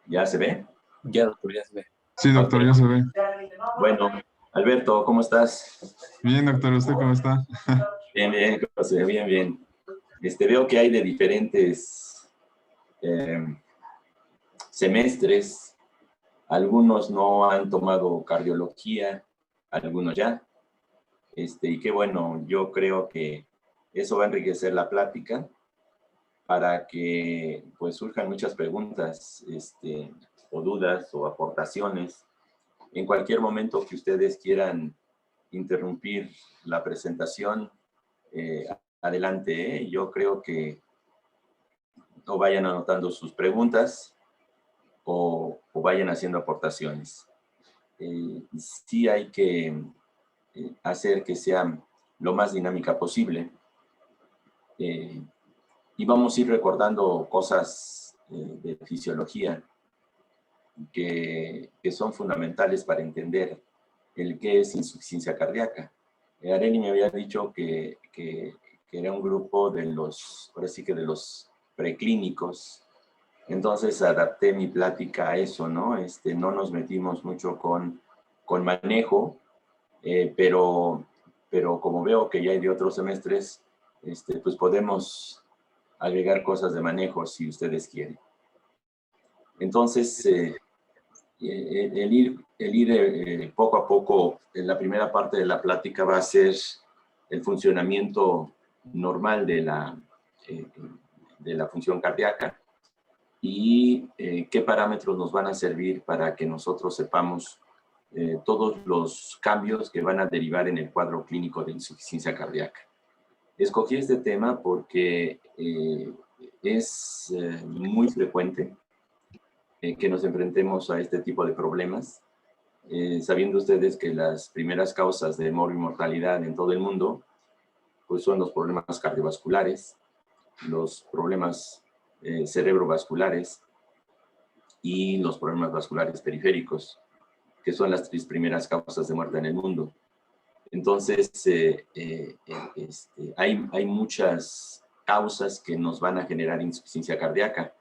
¿Ya se ve? Ya, doctor, ya se ve. Sí, doctor, Ok. ya se ve. Bueno, Alberto, ¿cómo estás? Bien, doctor, ¿usted cómo está? Bien, bien, José, bien, bien. Veo que hay de diferentes semestres. Algunos no han tomado cardiología, algunos ya. Y qué bueno, yo creo que eso va a enriquecer la plática para que pues surjan muchas preguntas, o dudas o aportaciones. En cualquier momento que ustedes quieran interrumpir la presentación, adelante. Yo creo que o vayan anotando sus preguntas o vayan haciendo aportaciones. Sí hay que hacer que sea lo más dinámica posible. Y vamos a ir recordando cosas de fisiología que son fundamentales para entender el qué es insuficiencia cardíaca. Areli me había dicho que era un grupo de los, ahora sí que de los preclínicos. Entonces adapté mi plática a eso, ¿no? No nos metimos mucho con manejo, pero como veo que ya hay de otros semestres, pues podemos agregar cosas de manejo si ustedes quieren. Entonces, el ir poco a poco, en la primera parte de la plática va a ser el funcionamiento normal de la función cardíaca y qué parámetros nos van a servir para que nosotros sepamos todos los cambios que van a derivar en el cuadro clínico de insuficiencia cardíaca. Escogí este tema porque es muy frecuente que nos enfrentemos a este tipo de problemas, sabiendo ustedes que las primeras causas de mortalidad en todo el mundo pues son los problemas cardiovasculares, los problemas cerebrovasculares y los problemas vasculares periféricos, que son las 3 primeras causas de muerte en el mundo. Entonces, hay muchas causas que nos van a generar insuficiencia cardíaca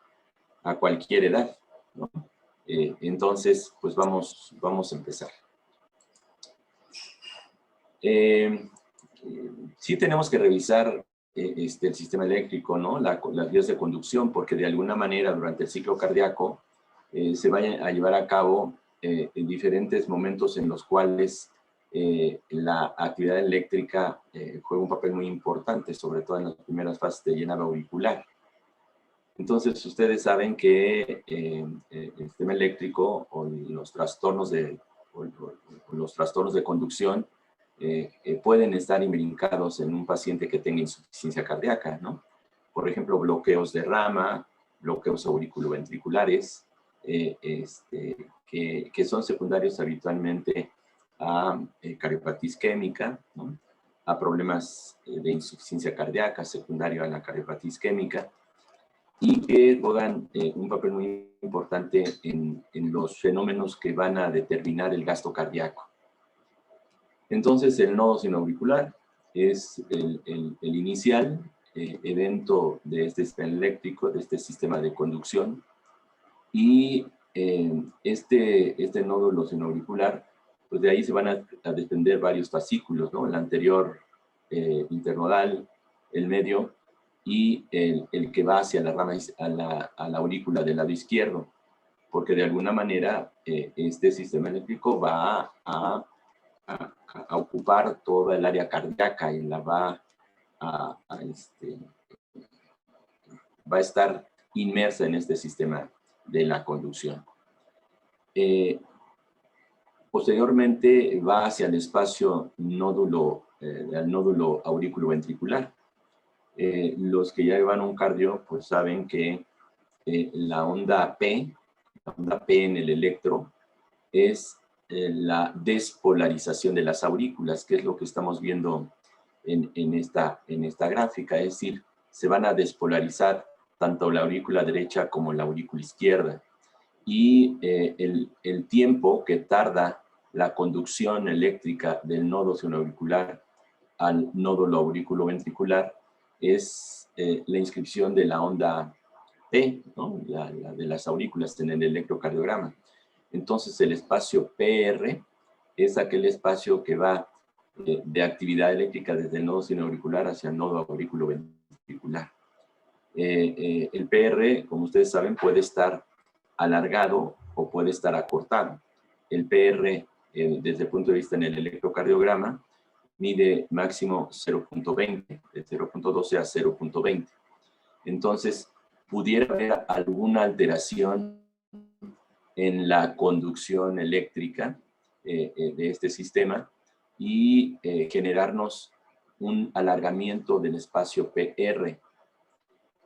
a cualquier edad, ¿no? Entonces, pues vamos a empezar. Sí tenemos que revisar el sistema eléctrico, ¿no? Las vías de conducción, porque de alguna manera durante el ciclo cardíaco se vayan a llevar a cabo en diferentes momentos en los cuales la actividad eléctrica juega un papel muy importante, sobre todo en las primeras fases de llenado auricular. Entonces, ustedes saben que el sistema eléctrico o los trastornos de conducción pueden estar imbricados en un paciente que tenga insuficiencia cardíaca, ¿no? Por ejemplo, bloqueos de rama, bloqueos auriculoventriculares, que son secundarios habitualmente a cardiopatía isquémica, ¿no? A problemas de insuficiencia cardíaca secundario a la cardiopatía isquémica, y que juegan un papel muy importante en los fenómenos que van a determinar el gasto cardíaco. Entonces, el nodo sinoauricular es el inicial evento de este sistema eléctrico, de este sistema de conducción, y este nódulo sinoauricular, pues de ahí se van a desprender varios fascículos, ¿no? El anterior internodal, el medio, y el que va hacia la rama, a la aurícula del lado izquierdo, porque de alguna manera este sistema eléctrico va a ocupar toda el área cardíaca y la va a estar inmersa en este sistema de la conducción. Posteriormente va hacia el espacio nódulo, al nódulo auriculoventricular. Los que ya llevan un cardio, pues saben que la onda P en el electro, es la despolarización de las aurículas, que es lo que estamos viendo en esta gráfica. Es decir, se van a despolarizar tanto la aurícula derecha como la aurícula izquierda. Y el tiempo que tarda la conducción eléctrica del nodo sinoauricular al nódulo auriculoventricular es la inscripción de la onda T, ¿no? La de las aurículas en el electrocardiograma. Entonces, el espacio PR es aquel espacio que va de actividad eléctrica desde el nodo sinoauricular hacia el nodo aurículo-ventricular. El PR, como ustedes saben, puede estar alargado o puede estar acortado. El PR, desde el punto de vista en el electrocardiograma, mide máximo 0.20, de 0.12 a 0.20. Entonces, pudiera haber alguna alteración en la conducción eléctrica de este sistema y generarnos un alargamiento del espacio PR.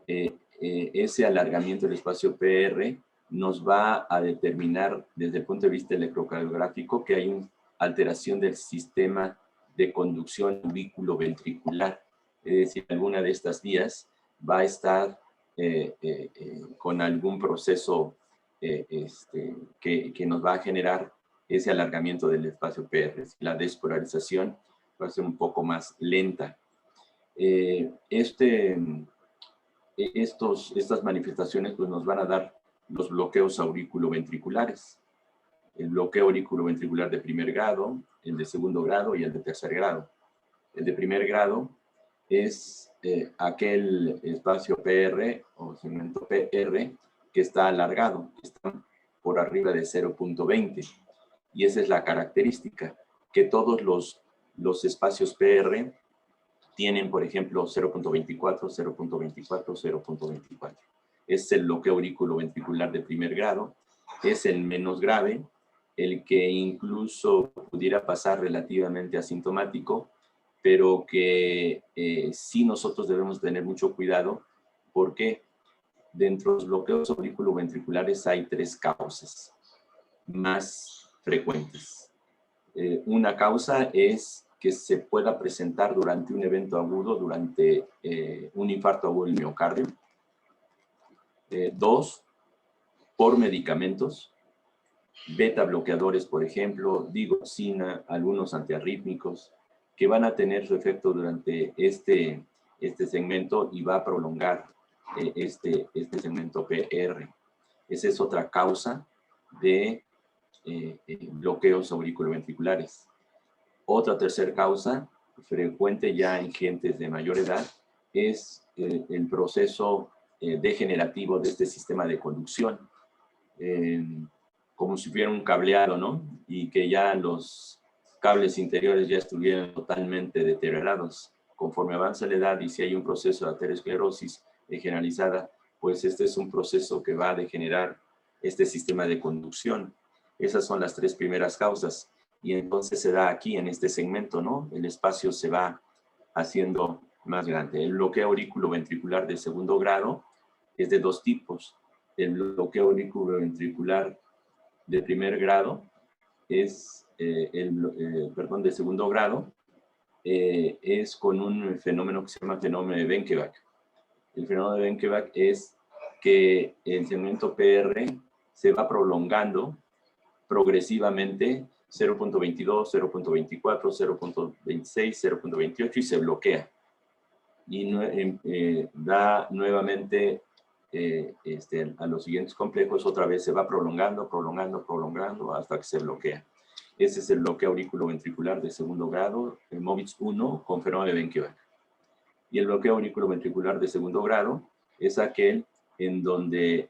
Ese alargamiento del espacio PR nos va a determinar desde el punto de vista electrocardiográfico que hay una alteración del sistema de conducción aurículo-ventricular. Es decir, alguna de estas vías va a estar con algún proceso que nos va a generar ese alargamiento del espacio PR. La despolarización va a ser un poco más lenta. Estas manifestaciones pues, nos van a dar los bloqueos auriculoventriculares. El bloqueo auriculoventricular de primer grado, el de segundo grado y el de tercer grado. El de primer grado es aquel espacio PR o segmento PR que está alargado, que está por arriba de 0.20. Y esa es la característica, que todos los espacios PR tienen, por ejemplo, 0.24, 0.24, 0.24. Es el bloqueo auriculoventricular de primer grado, es el menos grave, el que incluso pudiera pasar relativamente asintomático, pero que sí nosotros debemos tener mucho cuidado porque dentro de los bloqueos auriculoventriculares hay tres causas más frecuentes. Una causa es que se pueda presentar durante un evento agudo, durante un infarto agudo del miocardio. Dos, por medicamentos, beta bloqueadores, por ejemplo, digoxina, algunos antiarrítmicos, que van a tener su efecto durante este segmento y va a prolongar este segmento PR. Esa es otra causa de bloqueos auriculoventriculares. Otra tercera causa, frecuente ya en gentes de mayor edad, es el proceso degenerativo de este sistema de conducción. Como si fuera un cableado, ¿no? Y que ya los cables interiores ya estuvieran totalmente deteriorados. Conforme avanza la edad y si hay un proceso de aterosclerosis generalizada, pues este es un proceso que va a degenerar este sistema de conducción. Esas son las tres primeras causas. Y entonces se da aquí en este segmento, ¿no? El espacio se va haciendo más grande. El bloqueo auriculoventricular de segundo grado es de dos tipos. El bloqueo auriculoventricular de primer grado es, de segundo grado, es con un fenómeno que se llama fenómeno de Benkeback. El fenómeno de Benkeback es que el segmento PR se va prolongando progresivamente 0.22, 0.24, 0.26, 0.28 y se bloquea. Y da nuevamente a los siguientes complejos, otra vez se va prolongando, prolongando, prolongando hasta que se bloquea. Ese es el bloqueo auriculoventricular de segundo grado, el MOVITS 1 con fenómeno de Benkeback. Y el bloqueo auriculoventricular de segundo grado es aquel en donde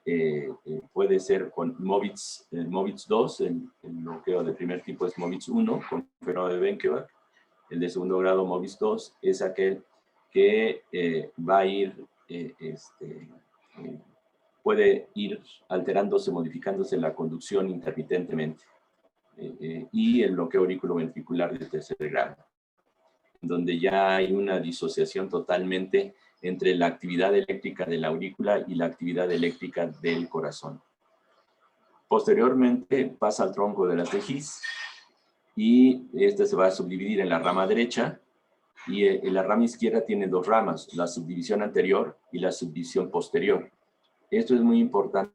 puede ser con MOVITS 2, el bloqueo de primer tipo es MOVITS 1 con fenómeno de Benkeback. El de segundo grado, MOVITS 2, es aquel que va a ir, puede ir alterándose, modificándose la conducción intermitentemente. Y el bloqueo auriculoventricular de tercer grado, donde ya hay una disociación totalmente entre la actividad eléctrica de la aurícula y la actividad eléctrica del corazón. Posteriormente pasa al tronco de la tejiz y este se va a subdividir en la rama derecha y en la rama izquierda tiene dos ramas, la subdivisión anterior y la subdivisión posterior. Esto es muy importante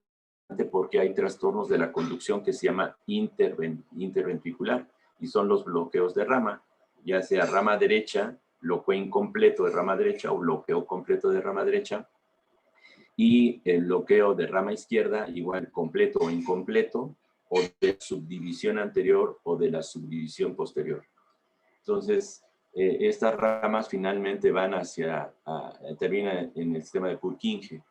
porque hay trastornos de la conducción que se llama interventricular y son los bloqueos de rama, ya sea rama derecha, bloqueo incompleto de rama derecha o bloqueo completo de rama derecha. y el bloqueo de rama izquierda, igual completo o incompleto, o de subdivisión anterior o de la subdivisión posterior. Entonces, estas ramas finalmente van terminan en el sistema de Purkinje.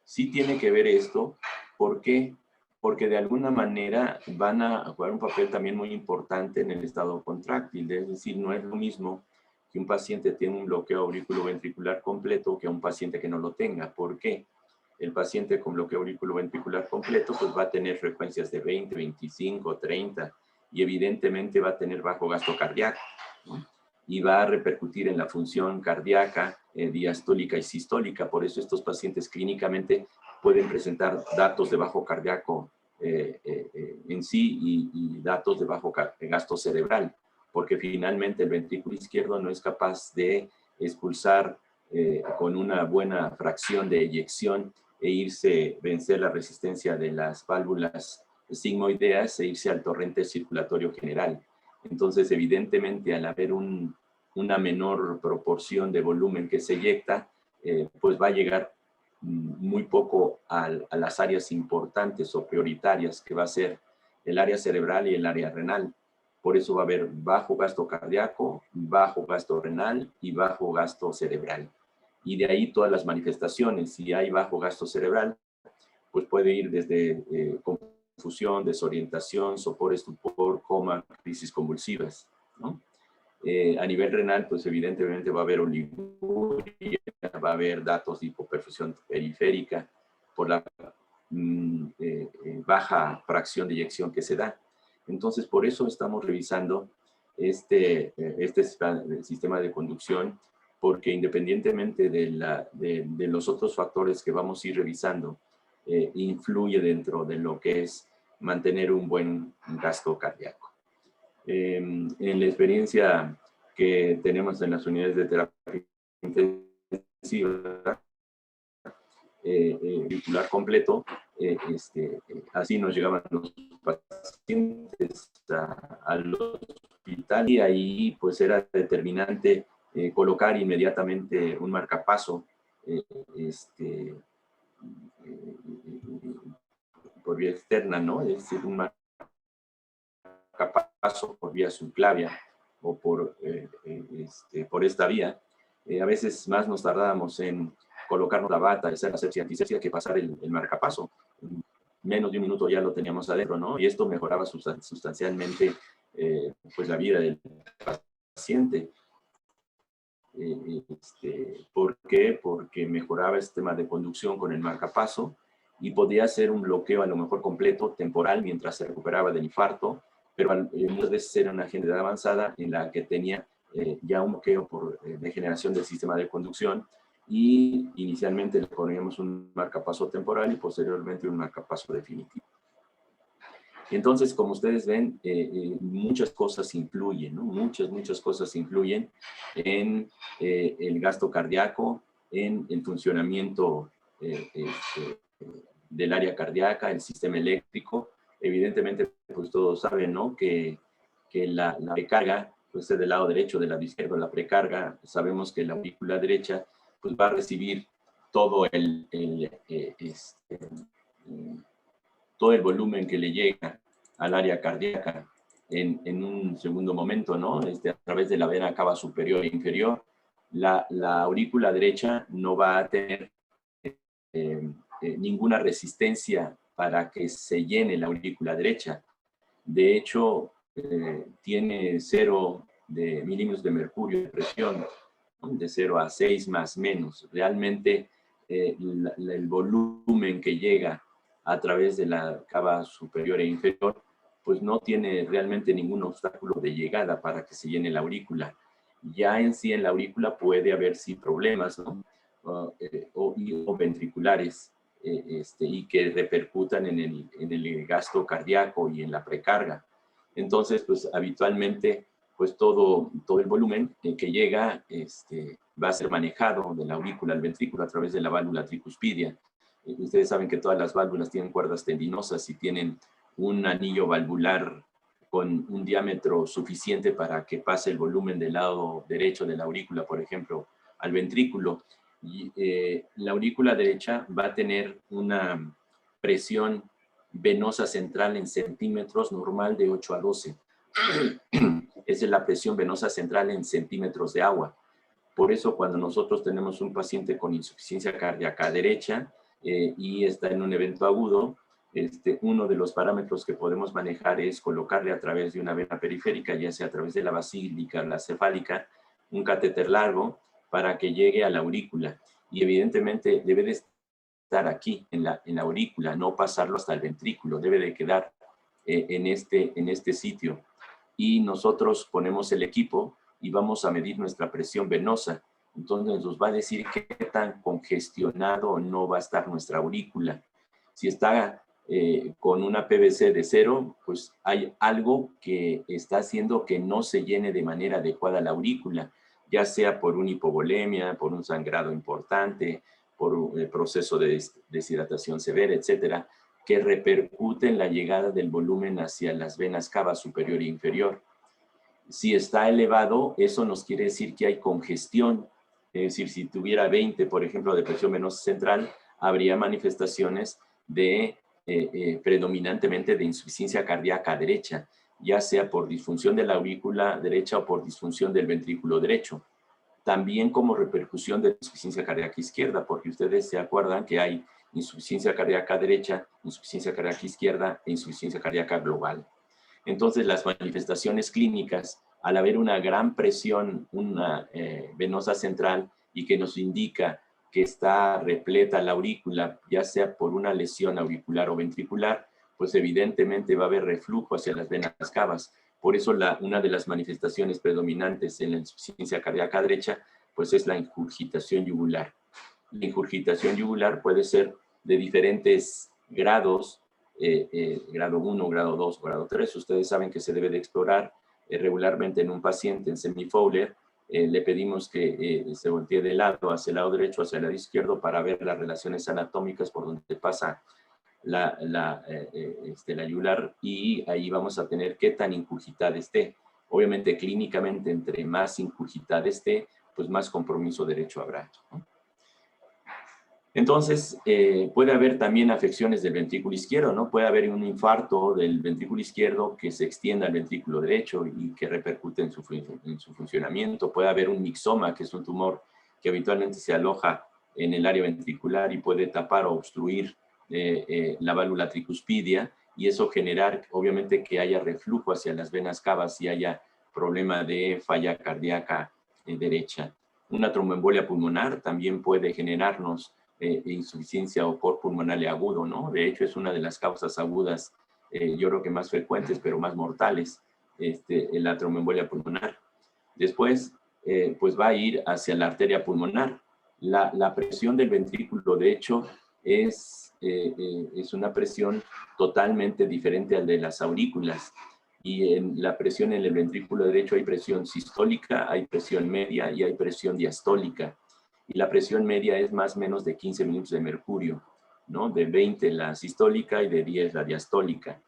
Sí tiene que ver esto, ¿por qué? Porque de alguna manera van a jugar un papel también muy importante en el estado contráctil, es decir, no es lo mismo que un paciente tiene un bloqueo auriculoventricular completo que un paciente que no lo tenga. ¿Por qué? El paciente con bloqueo auriculoventricular completo pues va a tener frecuencias de 20, 25, 30 y evidentemente va a tener bajo gasto cardíaco, ¿no? Y va a repercutir en la función cardíaca, diastólica y sistólica. Por eso estos pacientes clínicamente pueden presentar datos de bajo cardíaco en sí y datos de bajo gasto cerebral, porque finalmente el ventrículo izquierdo no es capaz de expulsar con una buena fracción de eyección vencer la resistencia de las válvulas sigmoideas e irse al torrente circulatorio general. Entonces, evidentemente, al haber una menor proporción de volumen que se eyecta, pues va a llegar muy poco a las áreas importantes o prioritarias, que va a ser el área cerebral y el área renal. Por eso va a haber bajo gasto cardíaco, bajo gasto renal y bajo gasto cerebral. Y de ahí todas las manifestaciones. Si hay bajo gasto cerebral, pues puede ir desde confusión, desorientación, sopor, estupor, coma, crisis convulsivas, ¿no? A nivel renal, pues evidentemente va a haber oliguria, va a haber datos de hipoperfusión periférica por la baja fracción de eyección que se da. Entonces, por eso estamos revisando este sistema de conducción, porque independientemente de los otros factores que vamos a ir revisando, influye dentro de lo que es mantener un buen gasto cardíaco. En la experiencia que tenemos en las unidades de terapia intensiva, auricular completo, así nos llegaban los pacientes al hospital, y ahí pues era determinante colocar inmediatamente un marcapaso por vía externa, ¿no? Es decir, un marcapaso por vía subclavia o por esta vía. A veces más nos tardábamos en colocarnos la bata, hacer la sepsia antisepsia, que pasar el marcapaso. En menos de un minuto ya lo teníamos adentro, ¿no? Y esto mejoraba sustancialmente pues la vida del paciente. ¿Por qué? Porque mejoraba el sistema de conducción con el marcapaso y podía hacer un bloqueo a lo mejor completo, temporal, mientras se recuperaba del infarto, pero muchas veces era una agenda avanzada en la que tenía ya un bloqueo por degeneración del sistema de conducción, y inicialmente le poníamos un marcapaso temporal y posteriormente un marcapaso definitivo. Entonces, como ustedes ven, muchas cosas influyen, ¿no? Muchas cosas influyen en el gasto cardíaco, en el funcionamiento del área cardíaca, el sistema eléctrico. Evidentemente, pues todos saben, ¿no? Que la precarga, pues del lado derecho, del lado izquierdo, la precarga, sabemos que la aurícula derecha pues va a recibir todo todo el volumen que le llega al área cardíaca en un segundo momento, ¿no? A través de la vena cava superior e inferior. La aurícula derecha no va a tener ninguna resistencia para que se llene la aurícula derecha. De hecho, tiene 0 milímetros de mercurio de presión, ¿no? De 0 a 6 más menos. Realmente el volumen que llega a través de la cava superior e inferior, pues no tiene realmente ningún obstáculo de llegada para que se llene la aurícula. Ya en sí en la aurícula puede haber sí problemas, ¿no? O ventriculares, y que repercutan en el gasto cardíaco y en la precarga. Entonces, pues habitualmente, pues todo el volumen que llega va a ser manejado de la aurícula al ventrículo a través de la válvula tricuspidia. Ustedes saben que todas las válvulas tienen cuerdas tendinosas y tienen un anillo valvular con un diámetro suficiente para que pase el volumen del lado derecho de la aurícula, por ejemplo, al ventrículo. la aurícula derecha va a tener una presión venosa central en centímetros normal de 8 a 12. Esa es la presión venosa central en centímetros de agua. Por eso cuando nosotros tenemos un paciente con insuficiencia cardíaca derecha y está en un evento agudo, uno de los parámetros que podemos manejar es colocarle a través de una vena periférica, ya sea a través de la basílica, la cefálica, un catéter largo para que llegue a la aurícula. Y evidentemente debe de estar aquí, en la aurícula, no pasarlo hasta el ventrículo, debe de quedar en este sitio. Y nosotros ponemos el equipo y vamos a medir nuestra presión venosa. Entonces nos va a decir qué tan congestionado o no va a estar nuestra aurícula. Si está con una PVC de 0, pues hay algo que está haciendo que no se llene de manera adecuada la aurícula, ya sea por una hipovolemia, por un sangrado importante, por un proceso de deshidratación severa, etcétera, que repercute en la llegada del volumen hacia las venas cava superior e inferior. Si está elevado, eso nos quiere decir que hay congestión. Es decir, si tuviera 20, por ejemplo, de presión venosa central, habría manifestaciones de predominantemente de insuficiencia cardíaca derecha, ya sea por disfunción de la aurícula derecha o por disfunción del ventrículo derecho. También como repercusión de insuficiencia cardíaca izquierda, porque ustedes se acuerdan que hay insuficiencia cardíaca derecha, insuficiencia cardíaca izquierda e insuficiencia cardíaca global. Entonces, las manifestaciones clínicas, al haber una gran presión, una venosa central y que nos indica que está repleta la aurícula, ya sea por una lesión auricular o ventricular, pues evidentemente va a haber reflujo hacia las venas cavas. Por eso una de las manifestaciones predominantes en la insuficiencia cardíaca derecha, pues es la ingurgitación yugular. La ingurgitación yugular puede ser de diferentes grados, grado 1, grado 2, grado 3. Ustedes saben que se debe de explorar regularmente en un paciente en semi-Fowler. Le pedimos que se voltee de lado, hacia el lado derecho, hacia el lado izquierdo, para ver las relaciones anatómicas por donde pasa la yugular, y ahí vamos a tener qué tan ingurgitada esté. Obviamente, clínicamente, entre más ingurgitada esté, pues más compromiso derecho habrá, ¿no? Entonces, puede haber también afecciones del ventrículo izquierdo, ¿no? Puede haber un infarto del ventrículo izquierdo que se extienda al ventrículo derecho y que repercute en su funcionamiento. Puede haber un mixoma, que es un tumor que habitualmente se aloja en el área ventricular y puede tapar o obstruir la válvula tricuspidia, y eso generar, obviamente, que haya reflujo hacia las venas cavas y haya problema de falla cardíaca derecha. Una tromboembolia pulmonar también puede generarnos insuficiencia o cor pulmonar agudo, ¿no? De hecho, es una de las causas agudas, yo creo que más frecuentes, pero más mortales, la tromboembolia pulmonar. Después, pues va a ir hacia la arteria pulmonar. La presión del ventrículo, de hecho, es una presión totalmente diferente al de las aurículas. Y en la presión en el ventrículo derecho hay presión sistólica, hay presión media y hay presión diastólica. Y la presión media es más o menos de 15 minutos de mercurio, ¿no? De 20 la sistólica y de 10 la diastólica.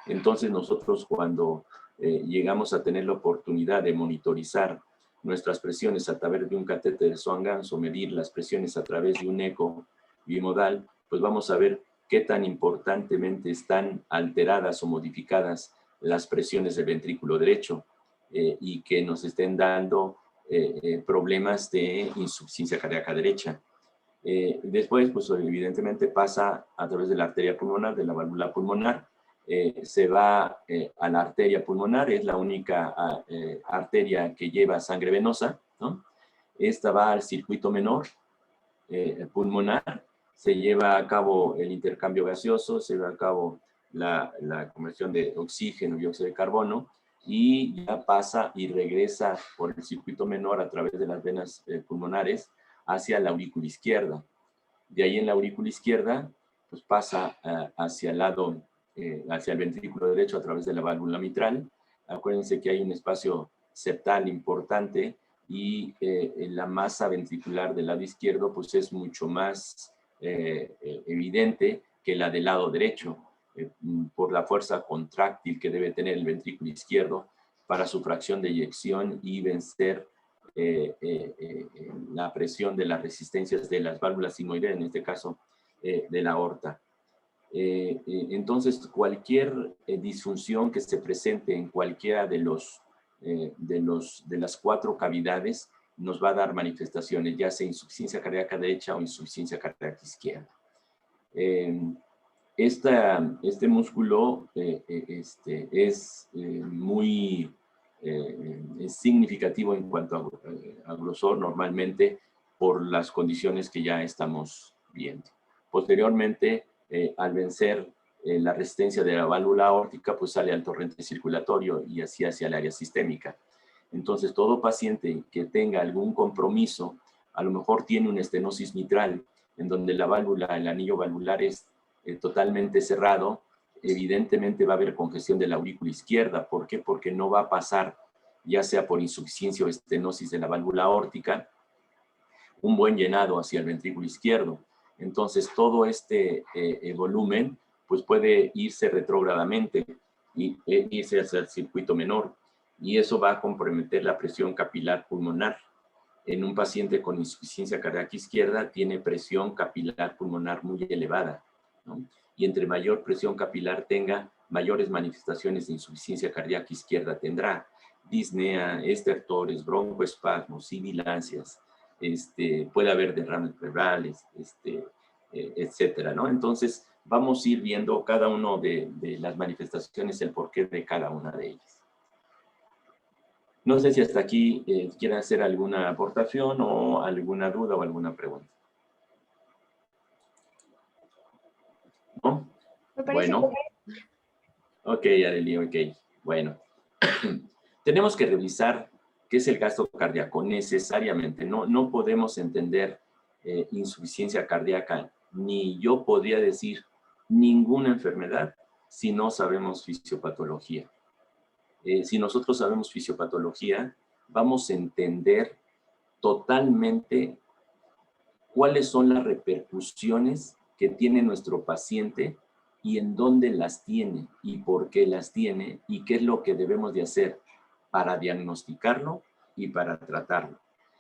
Entonces nosotros cuando llegamos a tener la oportunidad de monitorizar nuestras presiones a través de un catéter de Swan-Ganz o medir las presiones a través de un eco bimodal, pues vamos a ver qué tan importantemente están alteradas o modificadas las presiones del ventrículo derecho y que nos estén dando problemas de insuficiencia cardíaca derecha. Después, pues evidentemente pasa a través de la arteria pulmonar, de la válvula pulmonar, se va a la arteria pulmonar, es la única arteria que lleva sangre venosa, ¿no? Esta va al circuito menor pulmonar, se lleva a cabo el intercambio gaseoso, se lleva a cabo la conversión de oxígeno y dióxido de carbono, y ya pasa y regresa por el circuito menor a través de las venas pulmonares hacia la aurícula izquierda. De ahí en la aurícula izquierda, pues pasa hacia el lado, hacia el ventrículo derecho a través de la válvula mitral. Acuérdense que hay un espacio septal importante y la masa ventricular del lado izquierdo pues es mucho más evidente que la del lado derecho, por la fuerza contráctil que debe tener el ventrículo izquierdo para su fracción de eyección y vencer la presión de las resistencias de las válvulas sigmoideas, en este caso de la aorta. Entonces, cualquier disfunción que se presente en cualquiera de las 4 cavidades nos va a dar manifestaciones, ya sea insuficiencia cardíaca derecha o insuficiencia cardíaca izquierda. Este músculo es muy es significativo en cuanto a grosor normalmente por las condiciones que ya estamos viendo. Posteriormente, al vencer la resistencia de la válvula aórtica, pues sale al torrente circulatorio y así hacia el área sistémica. Entonces, todo paciente que tenga algún compromiso, a lo mejor tiene una estenosis mitral, en donde la válvula, el anillo valvular es totalmente cerrado, evidentemente va a haber congestión de la aurícula izquierda. ¿Por qué? Porque no va a pasar, ya sea por insuficiencia o estenosis de la válvula aórtica, un buen llenado hacia el ventrículo izquierdo. Entonces, todo este volumen pues puede irse retrógradamente y irse hacia el circuito menor, y eso va a comprometer la presión capilar pulmonar. En un paciente con insuficiencia cardíaca izquierda tiene presión capilar pulmonar muy elevada, ¿no? Y entre mayor presión capilar tenga, mayores manifestaciones de insuficiencia cardíaca izquierda tendrá. Disnea, estertores, broncoespasmos, sibilancias, puede haber derrames cerebrales, etcétera, ¿no? Entonces, vamos a ir viendo cada uno de las manifestaciones, el porqué de cada una de ellas. No sé si hasta aquí quieren hacer alguna aportación o alguna duda o alguna pregunta. ¿No? Bueno. Ok, Arely, ok. Bueno. Tenemos que revisar qué es el gasto cardíaco necesariamente. No podemos entender insuficiencia cardíaca, ni yo podría decir ninguna enfermedad si no sabemos fisiopatología. Si nosotros sabemos fisiopatología, vamos a entender totalmente cuáles son las repercusiones que tiene nuestro paciente y en dónde las tiene y por qué las tiene y qué es lo que debemos de hacer para diagnosticarlo y para tratarlo.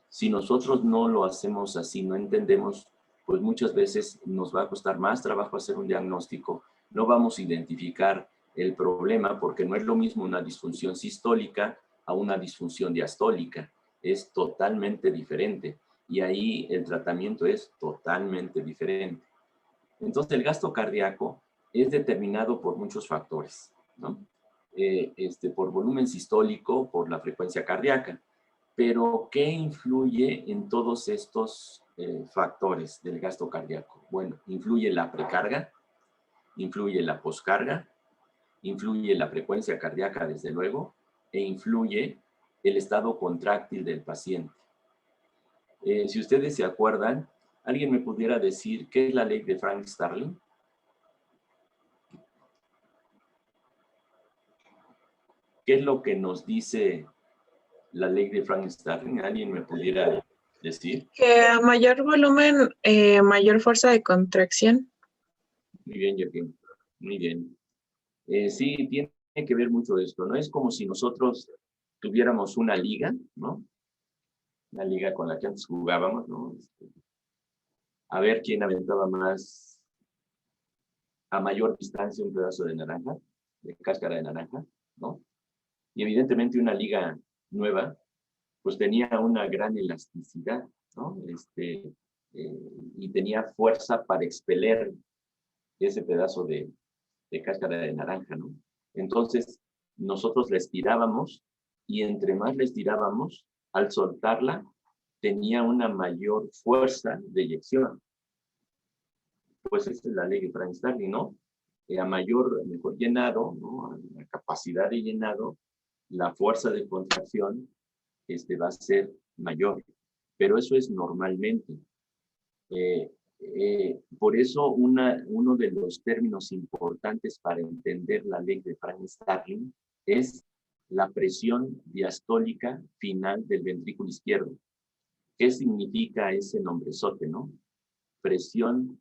Si nosotros no lo hacemos así, no entendemos, pues muchas veces nos va a costar más trabajo hacer un diagnóstico, no vamos a identificar el problema porque no es lo mismo una disfunción sistólica a una disfunción diastólica, es totalmente diferente y ahí el tratamiento es totalmente diferente. Entonces el gasto cardíaco es determinado por muchos factores, ¿no? Por volumen sistólico, por la frecuencia cardíaca. Pero, ¿qué influye en todos estos factores del gasto cardíaco? Bueno, influye la precarga, influye la poscarga, influye la frecuencia cardíaca, desde luego, e influye el estado contráctil del paciente. Si ustedes se acuerdan, ¿alguien me pudiera decir qué es la ley de Frank-Starling? ¿Qué es lo que nos dice la ley de Frank-Starling? ¿Alguien me pudiera decir? Que a mayor volumen, mayor fuerza de contracción. Muy bien, Joaquín. Muy bien. Sí, tiene que ver mucho esto, ¿no? Es como si nosotros tuviéramos una liga, ¿no? Una liga con la que antes jugábamos, ¿no? A ver quién aventaba más a mayor distancia un pedazo de naranja, de cáscara de naranja, ¿no? Y evidentemente una liga nueva, pues tenía una gran elasticidad, ¿no? Y tenía fuerza para expeler ese pedazo de cáscara de naranja, ¿no? Entonces, nosotros la estirábamos y entre más la estirábamos, al soltarla, tenía una mayor fuerza de eyección. Pues esa es la ley de Frank-Starling, ¿no? A mejor llenado, ¿no? A la capacidad de llenado, la fuerza de contracción va a ser mayor. Pero eso es normalmente. Por eso uno de los términos importantes para entender la ley de Frank-Starling es la presión diastólica final del ventrículo izquierdo. ¿Qué significa ese nombrezote, no? Presión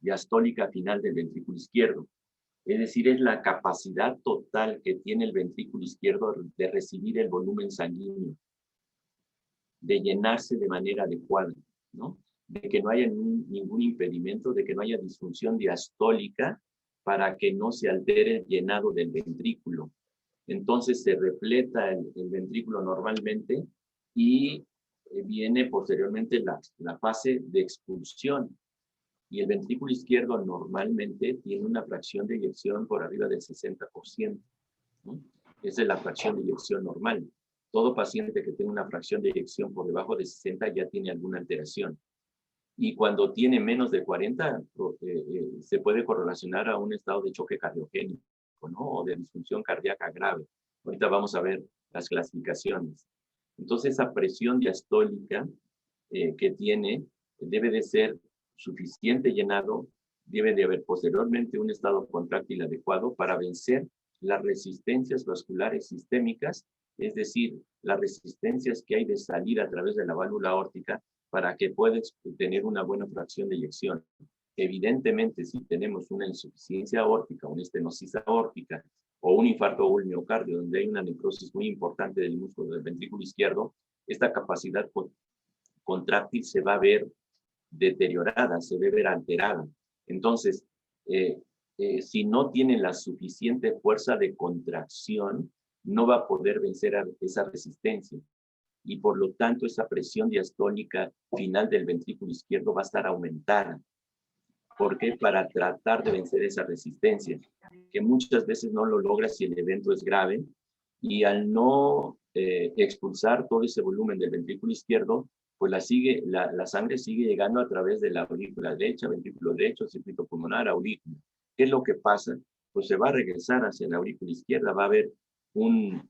diastólica final del ventrículo izquierdo. Es decir, es la capacidad total que tiene el ventrículo izquierdo de recibir el volumen sanguíneo, de llenarse de manera adecuada, ¿no? De que no haya ningún impedimento, de que no haya disfunción diastólica para que no se altere el llenado del ventrículo. Entonces se repleta el ventrículo normalmente y viene posteriormente la fase de expulsión. Y el ventrículo izquierdo normalmente tiene una fracción de eyección por arriba del 60%, ¿no? Esa es la fracción de eyección normal. Todo paciente que tenga una fracción de eyección por debajo de 60 ya tiene alguna alteración. Y cuando tiene menos de 40, se puede correlacionar a un estado de choque cardiogénico, ¿no? O de disfunción cardíaca grave. Ahorita vamos a ver las clasificaciones. Entonces, esa presión diastólica que tiene debe de ser suficiente llenado, debe de haber posteriormente un estado contráctil adecuado para vencer las resistencias vasculares sistémicas, es decir, las resistencias que hay de salir a través de la válvula aórtica para que puedas tener una buena fracción de eyección. Evidentemente, si tenemos una insuficiencia aórtica, una estenosis aórtica o un infarto o un miocardio, donde hay una necrosis muy importante del músculo del ventrículo izquierdo, esta capacidad contráctil se va a ver deteriorada, se va a ver alterada. Entonces, si no tiene la suficiente fuerza de contracción, no va a poder vencer a esa resistencia. Y por lo tanto, esa presión diastólica final del ventrículo izquierdo va a estar aumentada. ¿Por qué? Para tratar de vencer esa resistencia, que muchas veces no lo logra si el evento es grave, y al no expulsar todo ese volumen del ventrículo izquierdo, pues la sangre sigue llegando a través de la aurícula derecha, ventrículo derecho, circuito pulmonar, aurícula. ¿Qué es lo que pasa? Pues se va a regresar hacia la aurícula izquierda, va a haber un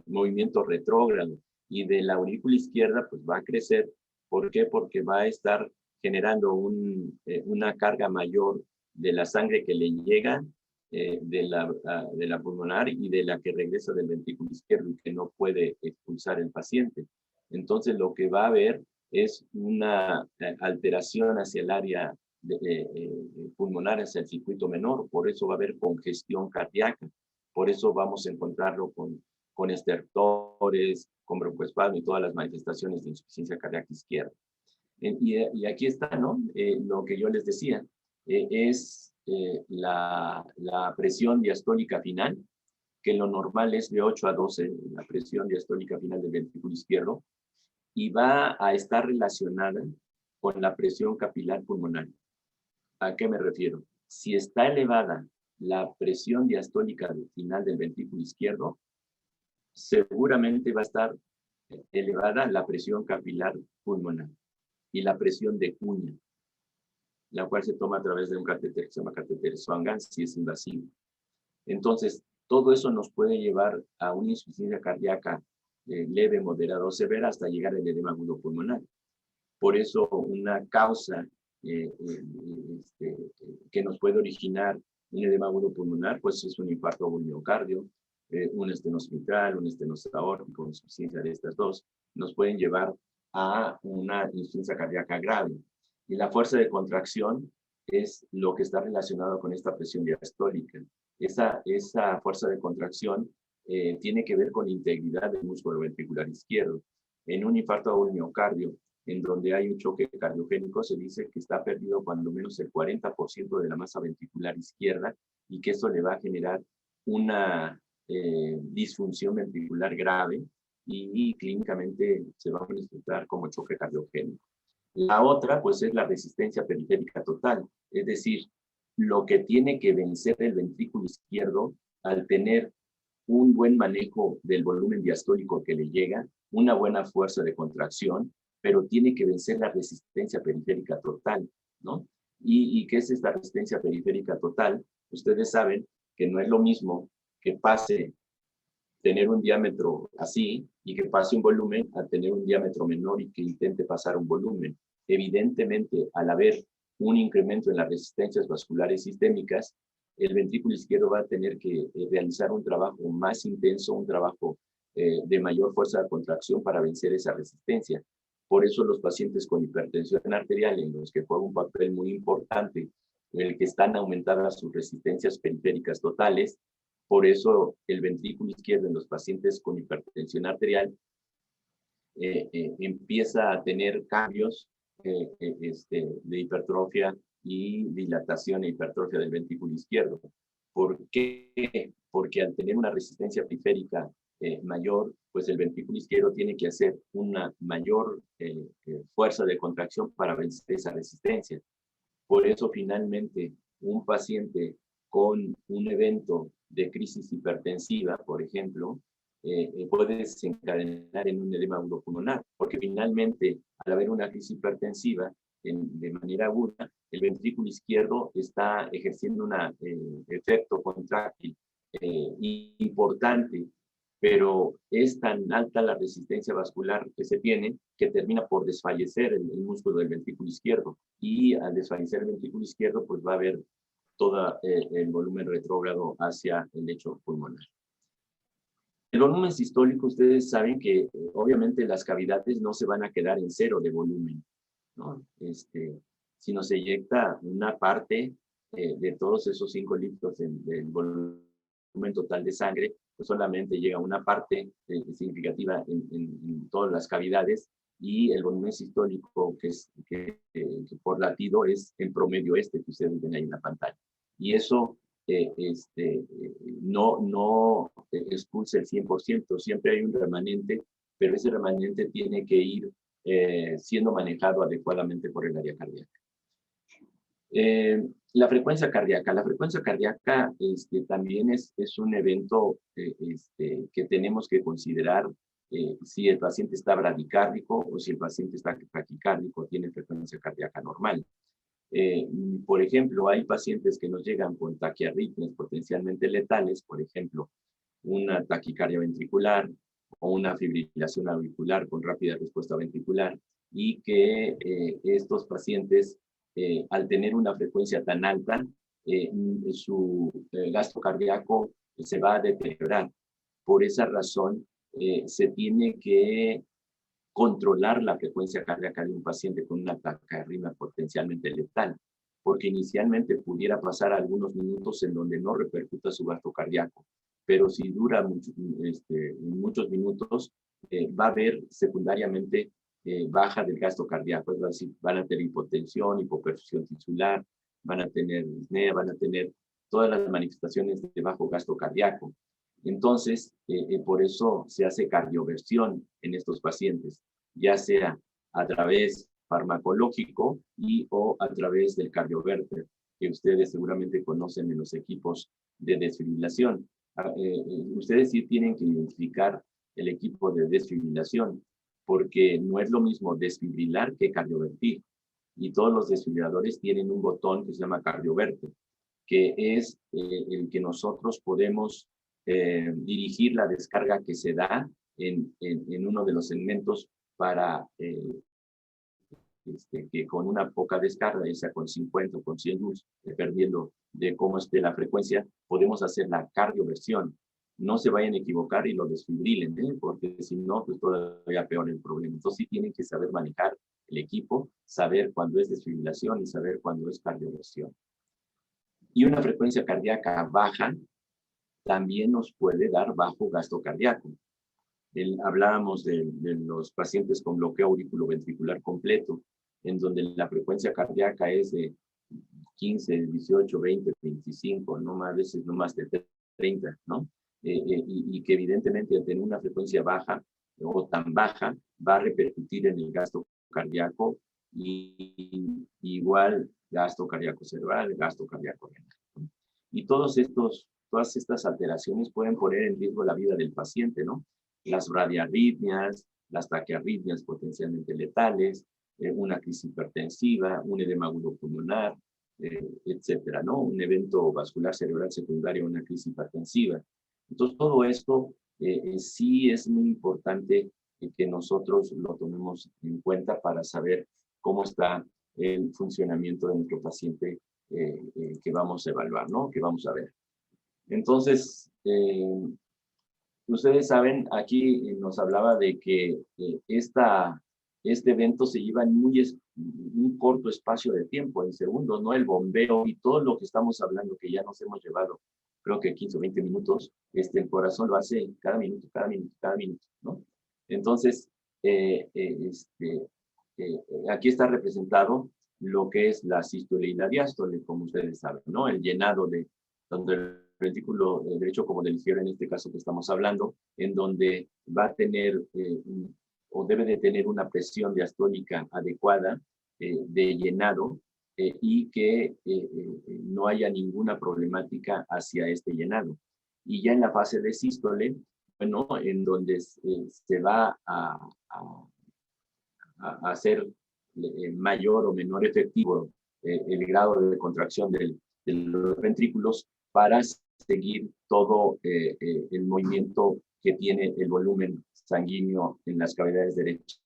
movimiento retrógrado, y de la aurícula izquierda pues va a crecer. ¿Por qué? Porque va a estar generando una carga mayor de la sangre que le llega de la pulmonar y de la que regresa del ventrículo izquierdo y que no puede expulsar el paciente. Entonces lo que va a haber es una alteración hacia el área pulmonar, hacia el circuito menor. Por eso va a haber congestión cardíaca. Por eso vamos a encontrarlo con estertores, con broncoespasmo y todas las manifestaciones de insuficiencia cardíaca izquierda. Y aquí está, ¿no? Lo que yo les decía, es la presión diastólica final, que lo normal es de 8 a 12, la presión diastólica final del ventrículo izquierdo, y va a estar relacionada con la presión capilar pulmonar. ¿A qué me refiero? Si está elevada la presión diastólica final del ventrículo izquierdo, seguramente va a estar elevada la presión capilar pulmonar y la presión de cuña, la cual se toma a través de un catéter que se llama catéter Swan-Ganz, si es invasivo. Entonces, todo eso nos puede llevar a una insuficiencia cardíaca leve, moderada o severa hasta llegar al edema agudo pulmonar. Por eso, una causa que nos puede originar un edema agudo pulmonar, pues es un infarto o un miocardio, un estenosis mitral, un estenosis aórtico, una insuficiencia de estas dos, nos pueden llevar a una insuficiencia cardíaca grave. Y la fuerza de contracción es lo que está relacionado con esta presión diastólica. Esa fuerza de contracción tiene que ver con la integridad del músculo ventricular izquierdo. En un infarto o un miocardio, en donde hay un choque cardiogénico, se dice que está perdido cuando menos el 40% de la masa ventricular izquierda, y que eso le va a generar una disfunción ventricular grave y clínicamente se va a manifestar como choque cardiogénico. La otra, pues, es la resistencia periférica total, es decir, lo que tiene que vencer el ventrículo izquierdo al tener un buen manejo del volumen diastólico que le llega, una buena fuerza de contracción, pero tiene que vencer la resistencia periférica total, ¿no? ¿Y qué es esta resistencia periférica total? Ustedes saben que no es lo mismo que pase tener un diámetro así y que pase un volumen a tener un diámetro menor y que intente pasar un volumen. Evidentemente, al haber un incremento en las resistencias vasculares sistémicas, el ventrículo izquierdo va a tener que realizar un trabajo más intenso, un trabajo de mayor fuerza de contracción para vencer esa resistencia. Por eso los pacientes con hipertensión arterial, en los que juega un papel muy importante en el que están aumentadas sus resistencias periféricas totales. Por eso el ventrículo izquierdo en los pacientes con hipertensión arterial empieza a tener cambios de hipertrofia y dilatación e hipertrofia del ventrículo izquierdo. ¿Por qué? Porque al tener una resistencia periférica mayor, pues el ventrículo izquierdo tiene que hacer una mayor fuerza de contracción para vencer esa resistencia. Por eso finalmente un paciente con un evento de crisis hipertensiva, por ejemplo, puede desencadenar en un edema agudo-pulmonar, porque finalmente al haber una crisis hipertensiva de manera aguda, el ventrículo izquierdo está ejerciendo un efecto contráctil importante, pero es tan alta la resistencia vascular que se tiene que termina por desfallecer el músculo del ventrículo izquierdo, y al desfallecer el ventrículo izquierdo pues va a haber todo el volumen retrógrado hacia el lecho pulmonar. El volumen sistólico, ustedes saben que obviamente las cavidades no se van a quedar en cero de volumen, ¿no? Sino se eyecta una parte de todos esos 5 litros del volumen total de sangre, pues solamente llega una parte significativa en todas las cavidades, y el volumen sistólico que por latido es en promedio que ustedes ven ahí en la pantalla. Y eso no expulsa el 100%, siempre hay un remanente, pero ese remanente tiene que ir siendo manejado adecuadamente por el área cardíaca. La frecuencia cardíaca. La frecuencia cardíaca también es un evento que tenemos que considerar si el paciente está bradicárdico o si el paciente está taquicárdico, tiene frecuencia cardíaca normal. Por ejemplo, hay pacientes que nos llegan con taquiarritmias potencialmente letales, por ejemplo, una taquicardia ventricular o una fibrilación auricular con rápida respuesta ventricular, y que estos pacientes, al tener una frecuencia tan alta, su gasto cardíaco se va a deteriorar. Por esa razón, se tiene que controlar la frecuencia cardíaca de un paciente con una taquiarritmia potencialmente letal, porque inicialmente pudiera pasar algunos minutos en donde no repercuta su gasto cardíaco, pero si dura muchos minutos, va a haber secundariamente baja del gasto cardíaco, es decir, van a tener hipotensión, hipoperfusión tisular, van a tener disnea, van a tener todas las manifestaciones de bajo gasto cardíaco. Entonces, por eso se hace cardioversión en estos pacientes, ya sea a través farmacológico o a través del cardioverter, que ustedes seguramente conocen en los equipos de desfibrilación. Ustedes sí tienen que identificar el equipo de desfibrilación, porque no es lo mismo desfibrilar que cardiovertir. Y todos los desfibriladores tienen un botón que se llama cardioverter, que es el que nosotros podemos dirigir la descarga que se da en uno de los segmentos para que con una poca descarga, ya sea con 50 o con 100 luz, dependiendo de cómo esté la frecuencia, podemos hacer la cardioversión. No se vayan a equivocar y lo desfibrilen, porque si no, pues todavía peor el problema. Entonces sí tienen que saber manejar el equipo, saber cuándo es desfibrilación y saber cuándo es cardioversión. Y una frecuencia cardíaca baja también nos puede dar bajo gasto cardíaco. Hablábamos de los pacientes con bloqueo auriculoventricular completo, en donde la frecuencia cardíaca es de 15, 18, 20, 25, no más, a veces no más de 30, ¿no? Y que evidentemente al tener una frecuencia baja o tan baja, va a repercutir en el gasto cardíaco, y igual gasto cardíaco cerebral, gasto cardíaco renal, ¿no? Y todas estas alteraciones pueden poner en riesgo la vida del paciente, ¿no? Las bradiarritmias, las taquiarritmias potencialmente letales, una crisis hipertensiva, un edema agudo-pulmonar, etcétera, ¿no? Un evento vascular cerebral secundario a una crisis hipertensiva. Entonces, todo esto sí es muy importante que nosotros lo tomemos en cuenta para saber cómo está el funcionamiento de nuestro paciente que vamos a evaluar, ¿no? Que vamos a ver. Entonces, ustedes saben, aquí nos hablaba de que este evento se lleva muy un corto espacio de tiempo, en segundos, ¿no? El bombeo y todo lo que estamos hablando, que ya nos hemos llevado, creo que 15 o 20 minutos, el corazón lo hace cada minuto, cada minuto, cada minuto, ¿no? Entonces, aquí está representado lo que es la sístole y la diástole, como ustedes saben, ¿no? El llenado de tanto el ventrículo derecho como del izquierdo, en este caso que estamos hablando, en donde va a tener o debe de tener una presión diastólica adecuada de llenado y que no haya ninguna problemática hacia este llenado. Y ya en la fase de sístole, bueno, en donde se va a hacer mayor o menor efectivo el grado de contracción de los ventrículos para seguir todo el movimiento que tiene el volumen sanguíneo en las cavidades derechas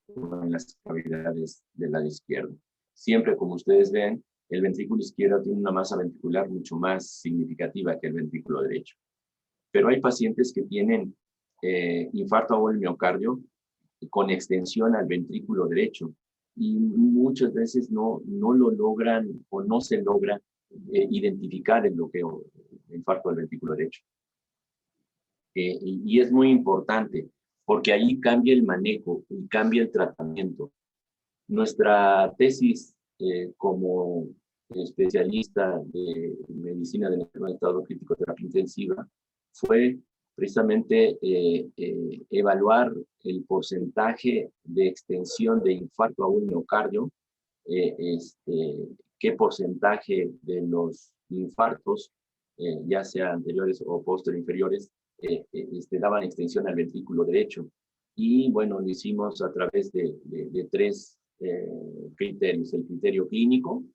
o en las cavidades del lado izquierdo. Siempre, como ustedes ven, el ventrículo izquierdo tiene una masa ventricular mucho más significativa que el ventrículo derecho. Pero hay pacientes que tienen infarto agudo del miocardio con extensión al ventrículo derecho y muchas veces no lo logran o no se logra identificar el bloqueo, el infarto del ventrículo derecho. Y es muy importante porque ahí cambia el manejo y cambia el tratamiento. Nuestra tesis como especialista de medicina del estado crítico de terapia intensiva fue precisamente evaluar el porcentaje de extensión de infarto agudo del miocardio, qué porcentaje de los infartos, ya sea anteriores o posteriores, daban extensión al ventrículo derecho. Y bueno, lo hicimos a través de tres criterios: el criterio clínico,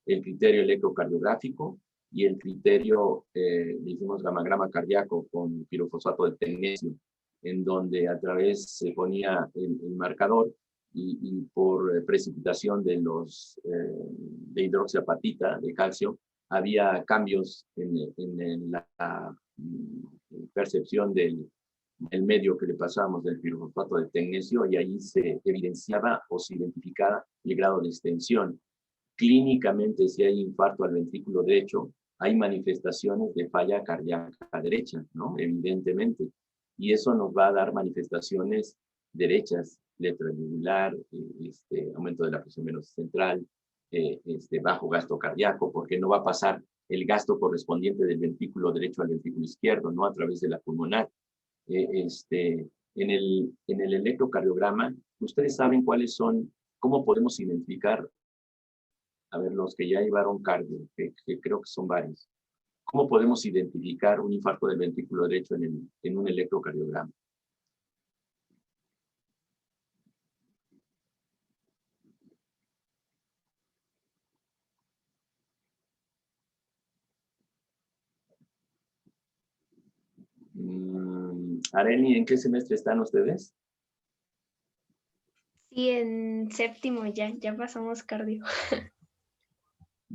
el criterio electrocardiográfico y el criterio, le hicimos gamagrama cardíaco con pirofosfato de tecnesio, en donde a través se ponía el marcador y por precipitación de de hidroxiapatita, de calcio, había cambios en la percepción del medio que le pasamos del pirofosfato de tecnesio, y ahí se evidenciaba o se identificaba el grado de extensión. Clínicamente, si hay infarto al ventrículo derecho, hay manifestaciones de falla cardíaca derecha, ¿no? Evidentemente. Y eso nos va a dar manifestaciones derechas: letra yugular, aumento de la presión venosa central, bajo gasto cardíaco, porque no va a pasar el gasto correspondiente del ventrículo derecho al ventrículo izquierdo, ¿no? A través de la pulmonar. En el electrocardiograma, ustedes saben cómo podemos identificar, a ver, los que ya llevaron cardio, que creo que son varios, ¿cómo podemos identificar un infarto del ventrículo derecho en un electrocardiograma? Areli, ¿en qué semestre están ustedes? Sí, en séptimo ya pasamos cardio.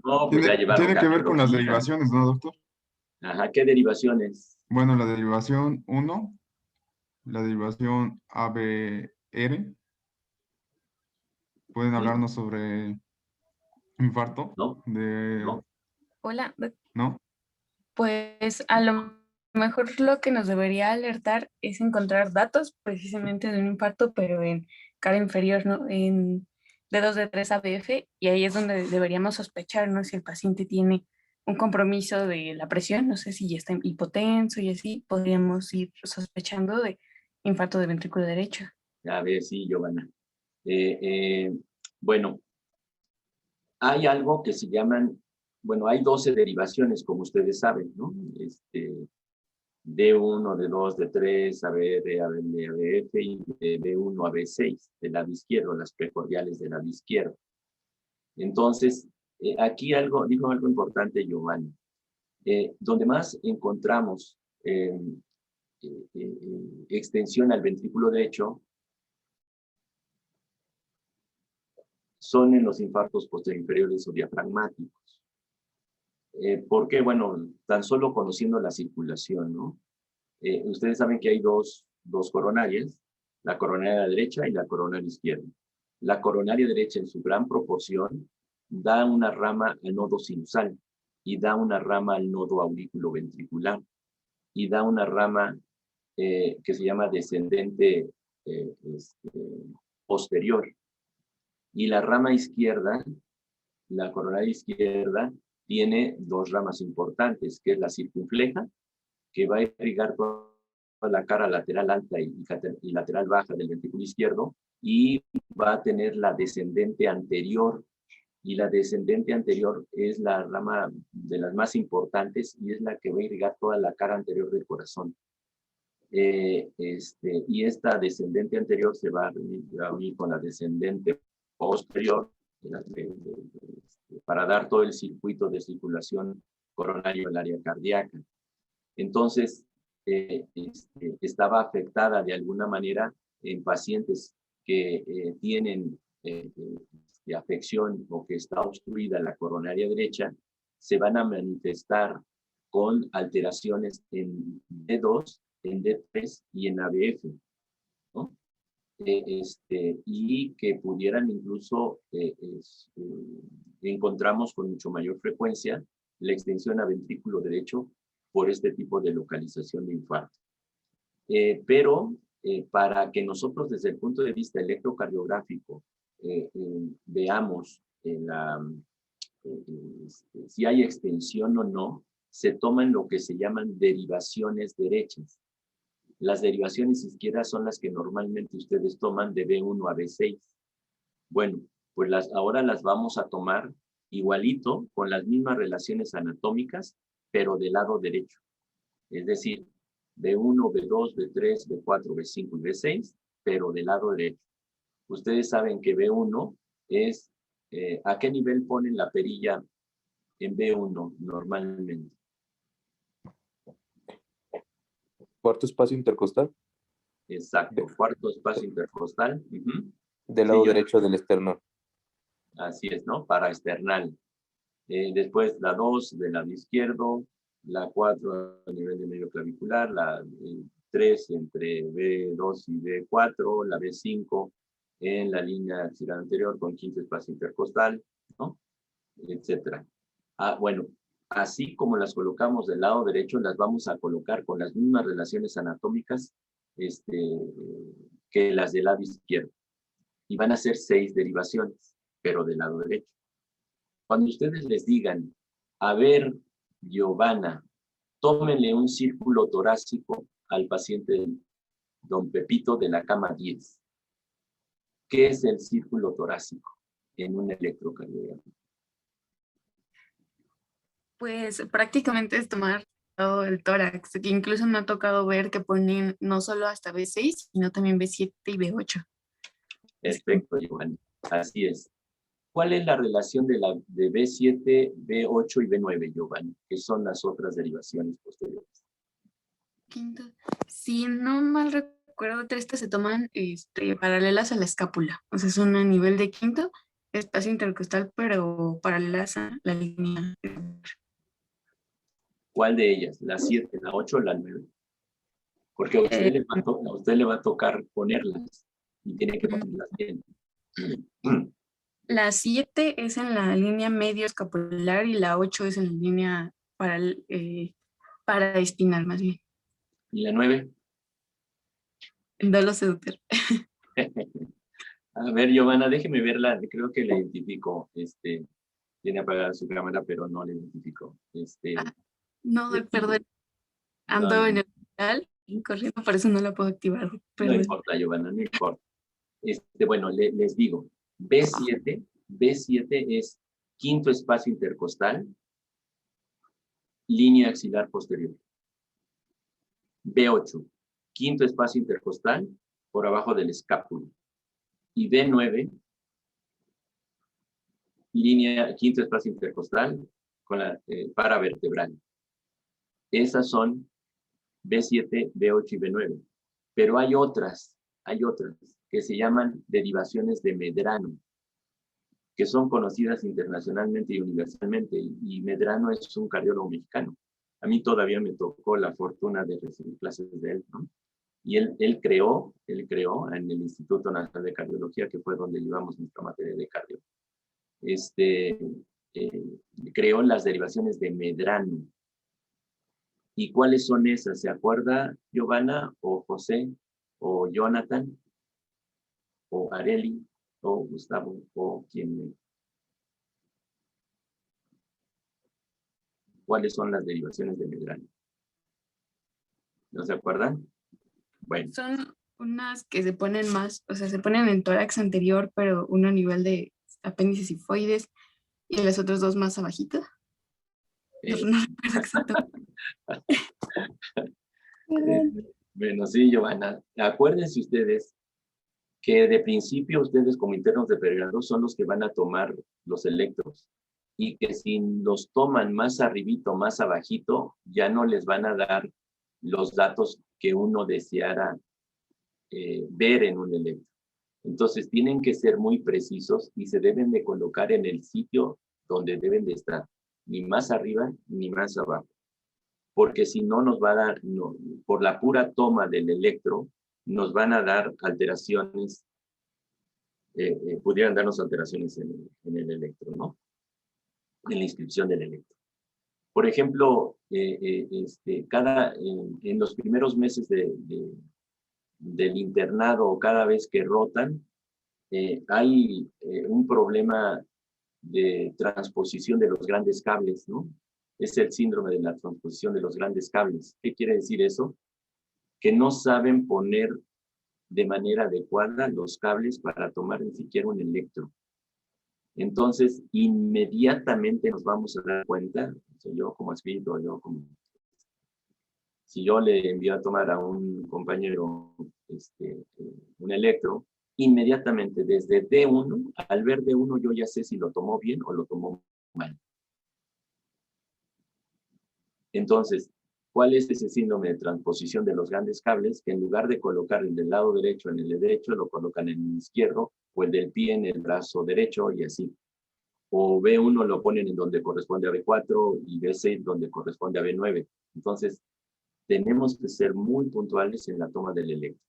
No, pues ya llevaron Tiene que ver con las cardiología. derivaciones, ¿no, doctor? Ajá, ¿qué derivaciones? Bueno, la derivación 1, la derivación ABR. ¿Pueden hablarnos sobre infarto? ¿No? ¿No? Hola, ¿No? pues a lo mejor lo que nos debería alertar es encontrar datos precisamente de un infarto, pero en cara inferior, ¿no? En dedos de 3 ABF, y ahí es donde deberíamos sospechar, ¿no? Si el paciente tiene un compromiso de la presión, no sé si ya está hipotenso y así, podríamos ir sospechando de infarto de ventrículo derecho. A ver, sí, Giovanna. Bueno, hay algo que se llaman, bueno, hay 12 derivaciones, como ustedes saben, ¿no? D1, D2, D3, ABR, ABL, ABF y de B1 a B6 del lado izquierdo, las precordiales del lado izquierdo. Entonces, aquí dijo algo importante Giovanni. Donde más encontramos extensión al ventrículo derecho son en los infartos posteriores o diafragmáticos. ¿Por qué? Bueno, tan solo conociendo la circulación, ¿no? Ustedes saben que hay dos coronarias, la coronaria derecha y la coronaria izquierda. La coronaria derecha en su gran proporción da una rama al nodo sinusal y da una rama al nodo auriculoventricular y da una rama que se llama descendente posterior. Y la rama izquierda, la coronaria izquierda, tiene dos ramas importantes, que es la circunfleja, que va a irrigar toda la cara lateral alta y lateral baja del ventrículo izquierdo, y va a tener la descendente anterior, y la descendente anterior es la rama de las más importantes y es la que va a irrigar toda la cara anterior del corazón. Y esta descendente anterior se va a unir con la descendente posterior para dar todo el circuito de circulación coronario al área cardíaca. Entonces, estaba afectada de alguna manera en pacientes que tienen afección o que está obstruida la coronaria derecha, se van a manifestar con alteraciones en D2, en D3 y en ABF, ¿no? Y que pudieran incluso, encontramos con mucho mayor frecuencia la extensión a ventrículo derecho por este tipo de localización de infarto. Pero para que nosotros desde el punto de vista electrocardiográfico veamos si hay extensión o no, se toman lo que se llaman derivaciones derechas. Las derivaciones izquierdas son las que normalmente ustedes toman de B1 a B6. Bueno, pues ahora las vamos a tomar igualito, con las mismas relaciones anatómicas, pero del lado derecho. Es decir, B1, B2, B3, B4, B5 y B6, pero del lado derecho. Ustedes saben que B1 es, ¿a qué nivel ponen la perilla en B1 normalmente? Cuarto espacio intercostal. Exacto, cuarto espacio intercostal. Del lado Sí, derecho del esternón. Así es, ¿no? Paraesternal. Después la 2 del lado izquierdo, la 4 a nivel de medio clavicular, la 3 entre B2 y B4, la B5 en la línea axilar anterior con quinto espacio intercostal, ¿no? Etcétera. Bueno, así como las colocamos del lado derecho, las vamos a colocar con las mismas relaciones anatómicas que las del lado izquierdo. Y van a ser 6 derivaciones, pero del lado derecho. Cuando ustedes les digan, a ver, Giovanna, tómenle un círculo torácico al paciente don Pepito de la cama 10. ¿Qué es el círculo torácico en un electrocardiograma? Pues prácticamente es tomar todo el tórax, que incluso me ha tocado ver que ponen no solo hasta B6, sino también B7 y B8. Perfecto, Giovanna. Así es. ¿Cuál es la relación de B7, B8 y B9, Giovanni? Que son las otras derivaciones posteriores. Quinto. Si no mal recuerdo, estas se toman paralelas a la escápula. O sea, son a nivel de quinto, espacio intercostal, pero paralelas a la línea. ¿Cuál de ellas? ¿La 7, la 8 o la 9? Porque a usted le va a tocar ponerlas y tiene que ponerlas bien. La 7 es en la línea medio escapular y la 8 es en la línea paraespinal, más bien. ¿Y la 9? No lo sé, doctor. A ver, Giovanna, déjeme verla. Creo que la identifico. Tiene apagada su cámara, pero no la identifico. No, perdón. Ando en el hospital corriendo, por eso no la puedo activar. No Perdón. importa, Giovanna, no importa. Bueno, les digo, B7 es quinto espacio intercostal, línea axilar posterior. B8, quinto espacio intercostal, por abajo del escápulo. Y B9, quinto espacio intercostal, con la paravertebral. Esas son B7, B8 y B9. Pero hay otras que se llaman derivaciones de Medrano, que son conocidas internacionalmente y universalmente, y Medrano es un cardiólogo mexicano. A mí todavía me tocó la fortuna de recibir clases de él, ¿no? Y él creó en el Instituto Nacional de Cardiología, que fue donde llevamos nuestra materia de cardio, creó las derivaciones de Medrano. ¿Y cuáles son esas? ¿Se acuerda Giovanna o José o Jonathan o Areli o Gustavo o quién? ¿Cuáles son las derivaciones de Medrano? ¿No se acuerdan? Bueno, Son unas que se ponen más, o sea, se ponen en tórax anterior, pero uno a nivel de apéndice sifoides y las otras dos más abajito. No recuerdo exacto. Bueno, sí, Giovanna. Acuérdense ustedes que de principio ustedes como internos de pregrado son los que van a tomar los electros y que si los toman más arribito, más abajito, ya no les van a dar los datos que uno deseara ver en un electro. Entonces tienen que ser muy precisos y se deben de colocar en el sitio donde deben de estar, ni más arriba ni más abajo, porque si no nos va a dar, no, por la pura toma del electro, nos van a dar alteraciones, pudieran darnos alteraciones en el electro, ¿no? En la inscripción del electro. Por ejemplo, en los primeros meses del internado, cada vez que rotan, hay un problema de transposición de los grandes cables, ¿no? Es el síndrome de la transposición de los grandes cables. ¿Qué quiere decir eso? Que no saben poner de manera adecuada los cables para tomar ni siquiera un electro. Entonces, inmediatamente nos vamos a dar cuenta, yo como escrito, si yo le envío a tomar a un compañero un electro, inmediatamente desde D1, al ver D1 yo ya sé si lo tomó bien o lo tomó mal. Entonces, ¿cuál es ese síndrome de transposición de los grandes cables? Que en lugar de colocar el del lado derecho en el derecho, lo colocan en el izquierdo, o el del pie en el brazo derecho y así. O B1 lo ponen en donde corresponde a B4 y B6 donde corresponde a B9. Entonces, tenemos que ser muy puntuales en la toma del electro.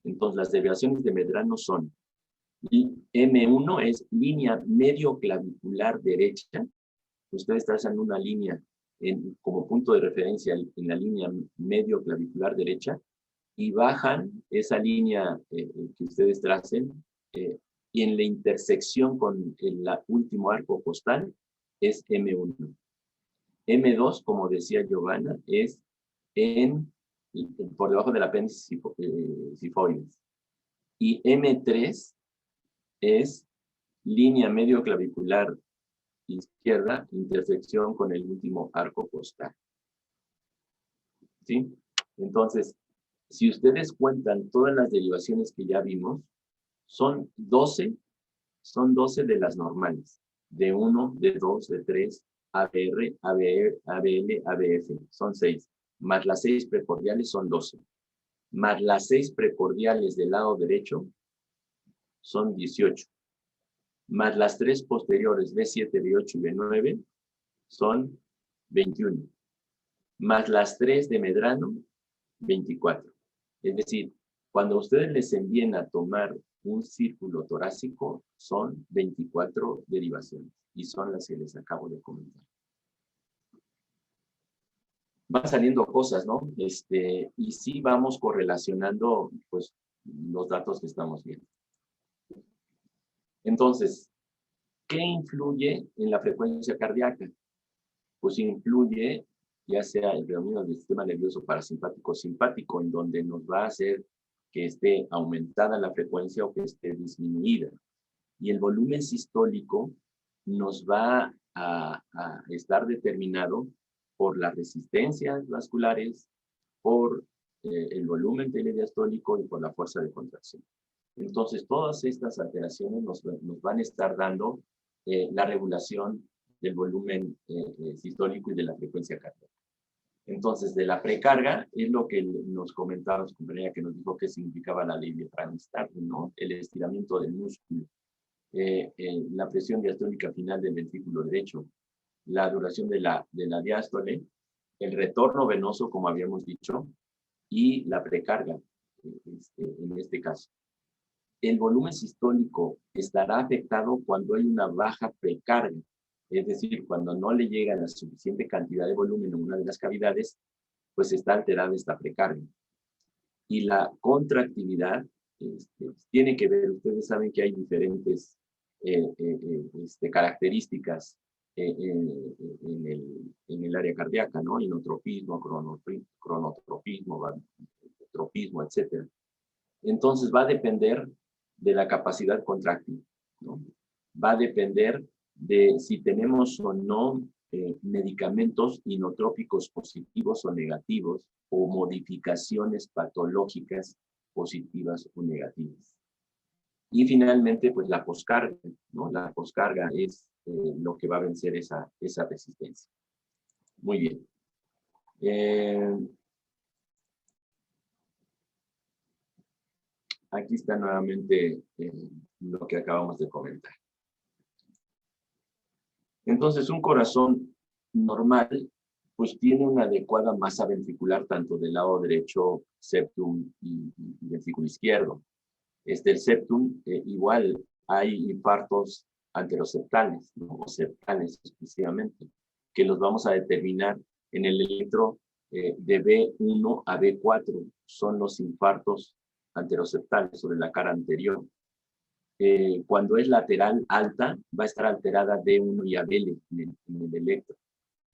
Entonces, las desviaciones de Medrano son, y M1 es línea medio clavicular derecha. Ustedes trazan una línea como punto de referencia en la línea medio clavicular derecha y bajan esa línea que ustedes tracen y en la intersección con el último arco costal es M1. M2, como decía Giovanna, es por debajo del apéndice sifoides. Y M3 es línea medio clavicular izquierda, intersección con el último arco costal. ¿Sí? Entonces, si ustedes cuentan todas las derivaciones que ya vimos, son 12 de las normales. D1, D2, D3, ABR, ABL, ABF, son 6. Más las 6 precordiales son 12. Más las 6 precordiales del lado derecho son 18. Más las 3 posteriores, B7, B8 y B9, son 21. Más las 3 de Medrano, 24. Es decir, cuando ustedes les envíen a tomar un círculo torácico, son 24 derivaciones. Y son las que les acabo de comentar. Van saliendo cosas, ¿no? Y sí vamos correlacionando, pues, los datos que estamos viendo. Entonces, ¿qué influye en la frecuencia cardíaca? Pues influye ya sea el predominio del sistema nervioso parasimpático o simpático, en donde nos va a hacer que esté aumentada la frecuencia o que esté disminuida. Y el volumen sistólico nos va a estar determinado por las resistencias vasculares, por el volumen telediastólico y por la fuerza de contracción. Entonces, todas estas alteraciones nos van a estar dando la regulación del volumen sistólico y de la frecuencia cardíaca. Entonces, de la precarga es lo que nos comentaba su compañera que nos dijo qué significaba la ley de Branislav, ¿no? El estiramiento del músculo, la presión diastólica final del ventrículo derecho, la duración de la diástole, el retorno venoso, como habíamos dicho, y la precarga. en este caso. El volumen sistólico estará afectado cuando hay una baja precarga, es decir, cuando no le llega la suficiente cantidad de volumen a una de las cavidades, pues está alterada esta precarga. Y la contractividad tiene que ver, ustedes saben que hay diferentes características en el área cardíaca, ¿no? Inotropismo, cronotropismo, tropismo, etc. Entonces va a depender de la capacidad contráctil, ¿no? Va a depender de si tenemos o no medicamentos inotrópicos positivos o negativos o modificaciones patológicas positivas o negativas. Y finalmente, pues la poscarga, ¿no? La poscarga es lo que va a vencer esa resistencia. Muy bien. Aquí está nuevamente lo que acabamos de comentar. Entonces, un corazón normal, pues tiene una adecuada masa ventricular tanto del lado derecho, septum y ventrículo izquierdo. El septum, igual hay infartos anteroseptales, ¿no? O septales exclusivamente, que los vamos a determinar en el electro de B1 a B4, son los infartos anteroseptales sobre la cara anterior. Cuando es lateral alta, va a estar alterada D1 y ABL en el electro,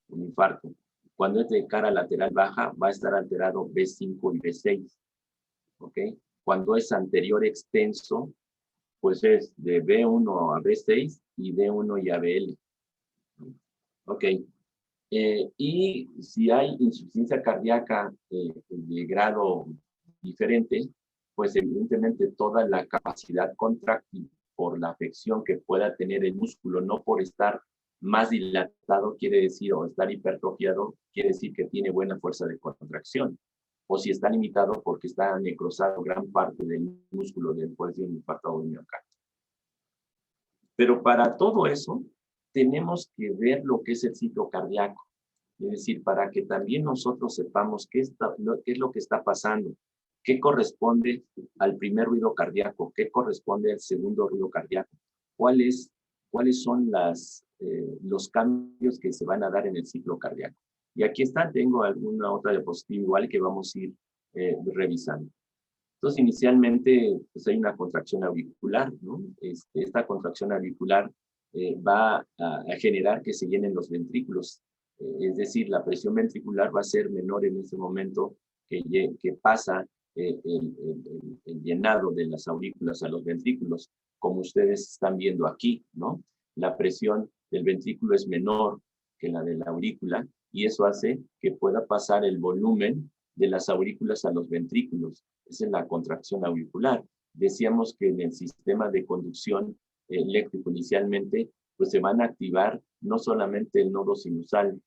un infarto. Cuando es de cara lateral baja, va a estar alterado B5 y B6. ¿Ok? Cuando es anterior extenso, pues es de B1 a B6 y D1 y ABL. ¿Ok? Y si hay insuficiencia cardíaca de grado diferente, pues evidentemente toda la capacidad contráctil por la afección que pueda tener el músculo, no por estar más dilatado, quiere decir, o estar hipertrofiado, quiere decir que tiene buena fuerza de contracción. O si está limitado porque está necrosado gran parte del músculo después de un infarto o un miocardio. Pero para todo eso, tenemos que ver lo que es el ciclo cardíaco. Es decir, para que también nosotros sepamos qué es lo que está pasando, qué corresponde al primer ruido cardíaco, qué corresponde al segundo ruido cardíaco, cuáles son los cambios que se van a dar en el ciclo cardíaco. Y aquí está, tengo alguna otra diapositiva igual que vamos a ir revisando. Entonces, inicialmente, pues hay una contracción auricular, ¿no? Esta contracción auricular va a generar que se llenen los ventrículos. Es decir, la presión ventricular va a ser menor en ese momento que pasa el llenado de las aurículas a los ventrículos, como ustedes están viendo aquí, ¿no? La presión del ventrículo es menor que la de la aurícula y eso hace que pueda pasar el volumen de las aurículas a los ventrículos. Esa es la contracción auricular. Decíamos que en el sistema de conducción eléctrico inicialmente, pues se van a activar no solamente el nodo sinusal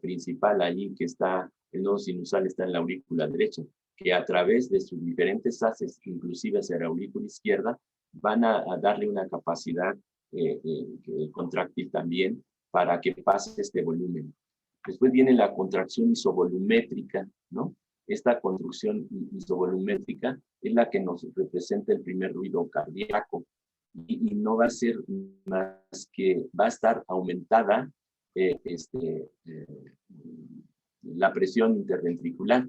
principal ahí que está, el nodo sinusal está en la aurícula derecha, que a través de sus diferentes haces, inclusive hacia la aurícula izquierda, van a darle una capacidad contráctil también para que pase este volumen. Después viene la contracción isovolumétrica, ¿no? Esta contracción isovolumétrica es la que nos representa el primer ruido cardíaco y no va a ser más que va a estar aumentada la presión interventricular,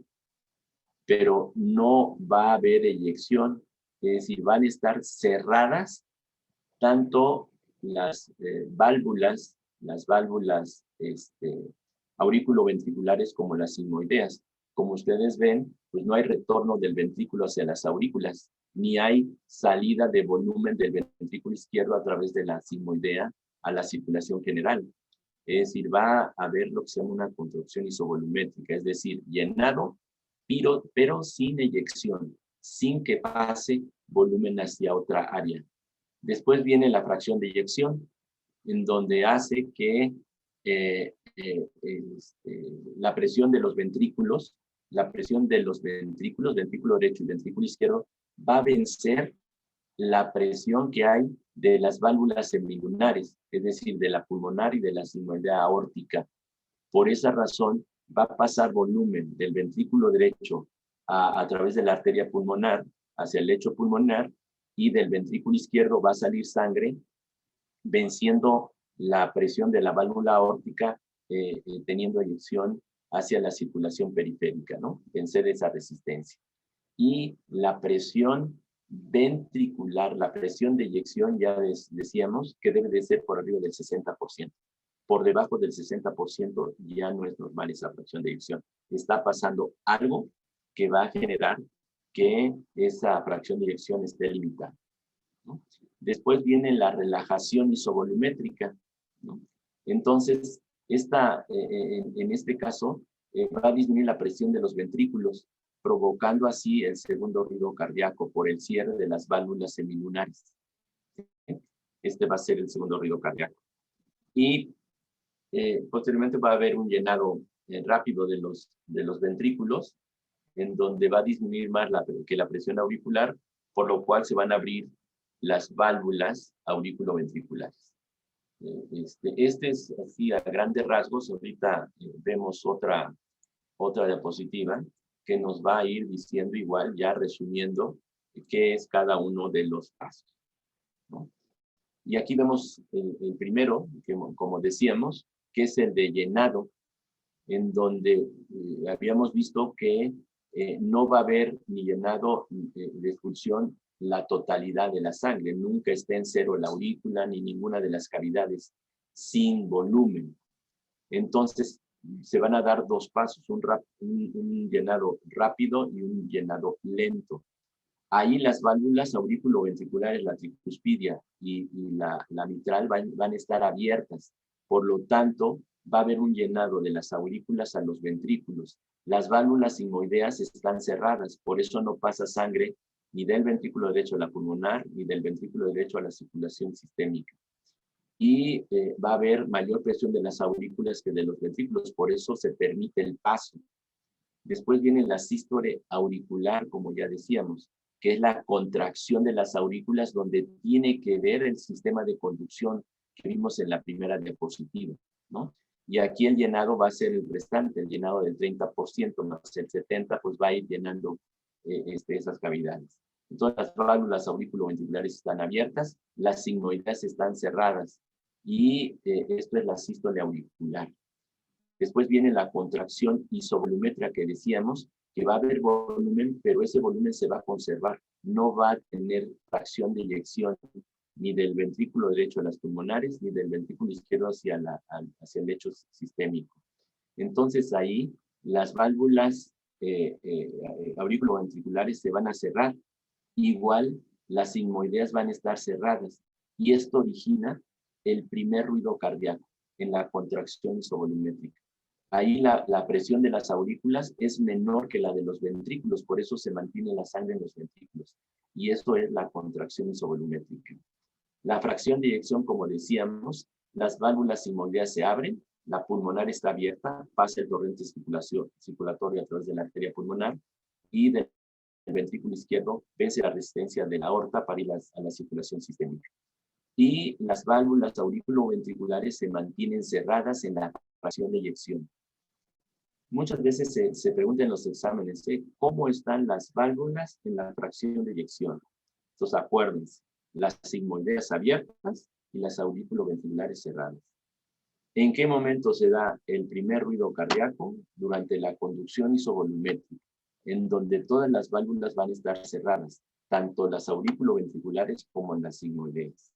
pero no va a haber eyección, es decir, van a estar cerradas tanto las válvulas auriculoventriculares como las sigmoideas. Como ustedes ven, pues no hay retorno del ventrículo hacia las aurículas, ni hay salida de volumen del ventrículo izquierdo a través de la sigmoidea a la circulación general. Es decir, va a haber lo que se llama una contracción isovolumétrica, es decir, llenado, pero sin eyección, sin que pase volumen hacia otra área. Después viene la fracción de eyección, en donde hace que la presión de los ventrículos, ventrículo derecho y ventrículo izquierdo, va a vencer la presión que hay de las válvulas semilunares, es decir, de la pulmonar y de la sigmoidea aórtica. Por esa razón, va a pasar volumen del ventrículo derecho a través de la arteria pulmonar hacia el lecho pulmonar, y del ventrículo izquierdo va a salir sangre venciendo la presión de la válvula aórtica, teniendo eyección hacia la circulación periférica, ¿no? Vencer esa resistencia. Y la presión ventricular, la presión de eyección, ya decíamos que debe de ser por arriba del 60%. Por debajo del 60% ya no es normal esa fracción de eyección. Está pasando algo que va a generar que esa fracción de eyección esté limitada, ¿no? Después viene la relajación isovolumétrica, ¿no? Entonces, en este caso, va a disminuir la presión de los ventrículos, provocando así el segundo ruido cardíaco por el cierre de las válvulas semilunares. Este va a ser el segundo ruido cardíaco. Y posteriormente va a haber un llenado rápido de los ventrículos, en donde va a disminuir más que la presión auricular, por lo cual se van a abrir las válvulas auriculoventriculares. Este es así a grandes rasgos. Ahorita vemos otra diapositiva que nos va a ir diciendo igual, ya resumiendo qué es cada uno de los pasos, ¿no? Y aquí vemos el primero, que como decíamos, que es el de llenado, en donde habíamos visto que no va a haber ni llenado de expulsión la totalidad de la sangre. Nunca está en cero la aurícula ni ninguna de las cavidades sin volumen. Entonces, se van a dar dos pasos, un llenado rápido y un llenado lento. Ahí las válvulas auriculoventriculares, la tricuspidia y la mitral van a estar abiertas. Por lo tanto, va a haber un llenado de las aurículas a los ventrículos. Las válvulas sigmoideas están cerradas, por eso no pasa sangre ni del ventrículo derecho a la pulmonar, ni del ventrículo derecho a la circulación sistémica. Y va a haber mayor presión de las aurículas que de los ventrículos, por eso se permite el paso. Después viene la sístole auricular, como ya decíamos, que es la contracción de las aurículas, donde tiene que ver el sistema de conducción que vimos en la primera diapositiva, ¿no? Y aquí el llenado va a ser el restante, el llenado del 30% más el 70%, pues va a ir llenando esas cavidades. Entonces las válvulas auriculoventriculares están abiertas, las sigmoideas están cerradas, y esto es la sístole auricular. Después viene la contracción isovolumétrica que decíamos, que va a haber volumen, pero ese volumen se va a conservar. No va a tener fracción de eyección ni del ventrículo derecho a las pulmonares, ni del ventrículo izquierdo hacia el lecho sistémico. Entonces ahí las válvulas auriculoventriculares se van a cerrar. Igual las sigmoideas van a estar cerradas. Y esto origina el primer ruido cardíaco en la contracción isovolumétrica. Ahí la presión de las aurículas es menor que la de los ventrículos, por eso se mantiene la sangre en los ventrículos. Y eso es la contracción isovolumétrica. La fracción de eyección, como decíamos, las válvulas sigmoideas se abren, la pulmonar está abierta, pasa el torrente circulatorio a través de la arteria pulmonar, y del ventrículo izquierdo vence la resistencia de la aorta para ir a la circulación sistémica. Y las válvulas auriculoventriculares se mantienen cerradas en la fracción de eyección. Muchas veces se pregunta en los exámenes, ¿cómo están las válvulas en la fracción de eyección? Entonces acuérdense, las sigmoideas abiertas y las auriculoventriculares cerradas. ¿En qué momento se da el primer ruido cardíaco? Durante la conducción isovolumétrica, en donde todas las válvulas van a estar cerradas, tanto las auriculoventriculares como las sigmoideas.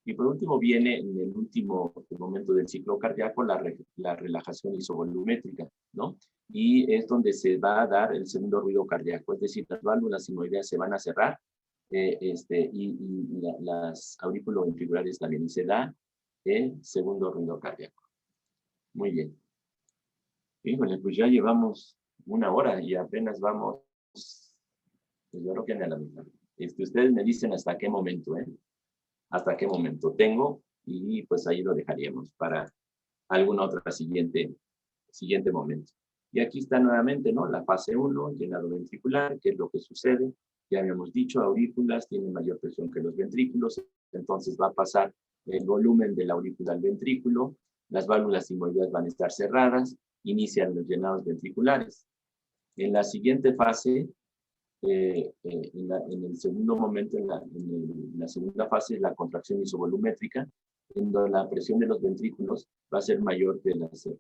Y por último viene en el último momento del ciclo cardíaco la relajación isovolumétrica, ¿no? Y es donde se va a dar el segundo ruido cardíaco, es decir, las válvulas sigmoideas se van a cerrar y las auriculoventriculares también, y se da el segundo ruido cardíaco. Muy bien. Híjole, pues ya llevamos 1 hora y apenas vamos, pues yo creo que a la mitad. Ustedes me dicen hasta qué momento, hasta qué momento tengo, y pues ahí lo dejaríamos para alguna otra siguiente momento. Y aquí está nuevamente, ¿no? La fase 1, llenado ventricular, que es lo que sucede. Ya habíamos dicho, aurículas tienen mayor presión que los ventrículos, entonces va a pasar el volumen de la aurícula al ventrículo, las válvulas sigmoideas van a estar cerradas, inician los llenados ventriculares. En la siguiente fase en el segundo momento, en la segunda fase, la contracción isovolumétrica, en donde la presión de los ventrículos va a ser mayor que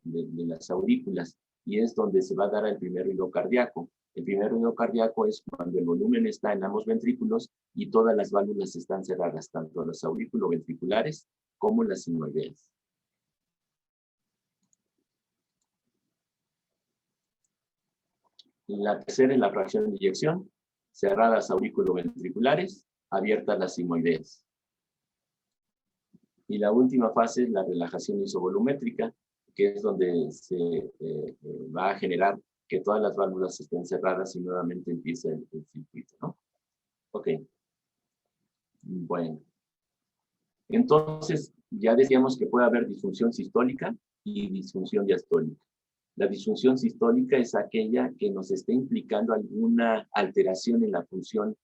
de las aurículas, y es donde se va a dar el primer ruido cardíaco. El primer ruido cardíaco es cuando el volumen está en ambos ventrículos y todas las válvulas están cerradas, tanto las auriculoventriculares como las sinoideas. La tercera es la fracción de eyección, cerradas aurículoventriculares, abiertas las simoideas. Y la última fase es la relajación isovolumétrica, que es donde se va a generar que todas las válvulas estén cerradas y nuevamente empieza el circuito, ¿no? Ok. Bueno. Entonces, ya decíamos que puede haber disfunción sistólica y disfunción diastólica. La disfunción sistólica es aquella que nos esté implicando alguna alteración en la función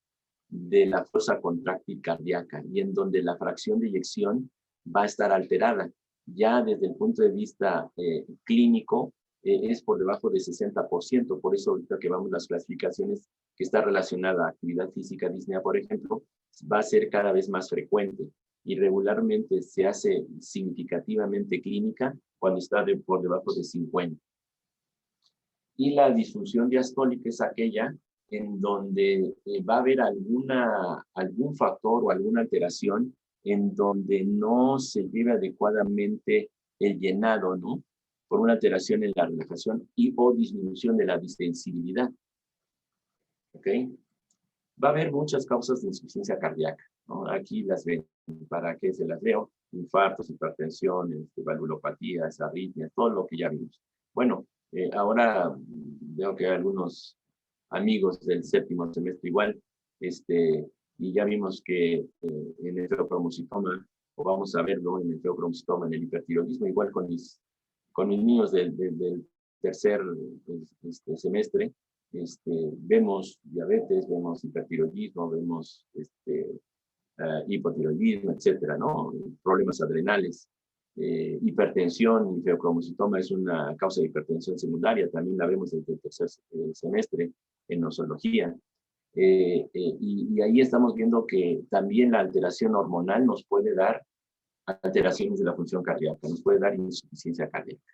de la fosa contráctil cardíaca y en donde la fracción de eyección va a estar alterada. Ya desde el punto de vista clínico es por debajo de 60%, por eso ahorita que vamos a las clasificaciones que está relacionada a actividad física disnea, por ejemplo, va a ser cada vez más frecuente y regularmente se hace significativamente clínica cuando está por debajo de 50. Y la disfunción diastólica es aquella en donde va a haber algún factor o alguna alteración en donde no se lleve adecuadamente el llenado, ¿no? Por una alteración en la relajación y o disminución de la distensibilidad. ¿Ok? Va a haber muchas causas de insuficiencia cardíaca, ¿no? Aquí las ven, ¿para qué se las leo? Infartos, hipertensión, valvulopatías, arritmias, todo lo que ya vimos. Bueno, ahora veo que hay algunos amigos del séptimo semestre igual, y ya vimos que en el feocromocitoma, o vamos a verlo en el feocromocitoma, en el hipertiroidismo, igual con mis niños del tercer semestre, vemos diabetes, vemos hipertiroidismo, vemos hipotiroidismo, etcétera, ¿no? Problemas adrenales. Hipertensión y feocromocitoma es una causa de hipertensión secundaria, también la vemos desde el tercer semestre en nosología. Y ahí estamos viendo que también la alteración hormonal nos puede dar alteraciones de la función cardíaca, nos puede dar insuficiencia cardíaca.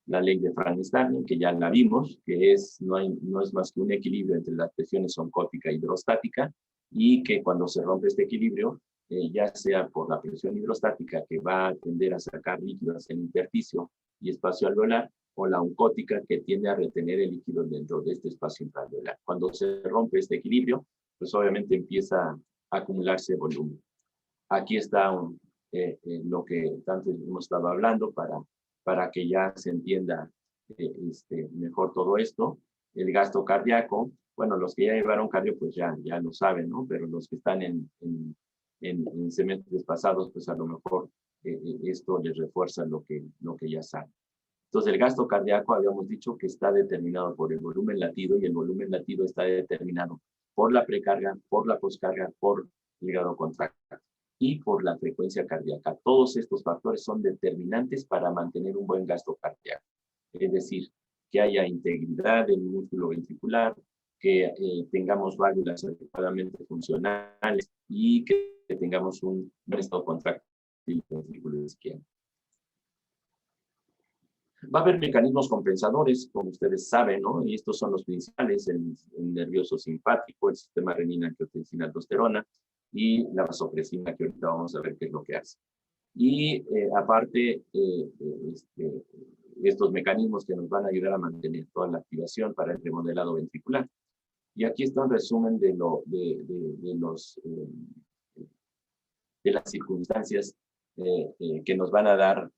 La ley de Frankenstein, que ya la vimos, que no es más que un equilibrio entre las presiones oncótica y hidrostática, y que cuando se rompe este equilibrio, ya sea por la presión hidrostática que va a tender a sacar líquidos en intersticio y espacio alveolar, o la oncótica que tiende a retener el líquido dentro de este espacio intraalveolar. Cuando se rompe este equilibrio, pues obviamente empieza a acumularse volumen. Aquí está lo que tanto hemos estado hablando para que ya se entienda mejor todo esto. El gasto cardíaco, bueno, los que ya llevaron cardio pues ya lo saben, ¿no? Pero los que están en semestres pasados, pues a lo mejor esto les refuerza lo que ya saben. Entonces, el gasto cardíaco habíamos dicho que está determinado por el volumen latido, y el volumen latido está determinado por la precarga, por la poscarga, por el grado contractil y por la frecuencia cardíaca. Todos estos factores son determinantes para mantener un buen gasto cardíaco. Es decir, que haya integridad del músculo ventricular, que tengamos válvulas adecuadamente funcionales y que tengamos un buen estado contractil del ventrículo izquierdo. Va a haber mecanismos compensadores, como ustedes saben, ¿no? Y estos son los principales: el nervioso simpático, el sistema renina-angiotensina-aldosterona y la vasopresina, que ahorita vamos a ver qué es lo que hace. Y aparte, estos mecanismos que nos van a ayudar a mantener toda la activación para el remodelado ventricular. Y aquí está un resumen de las circunstancias que nos van a dar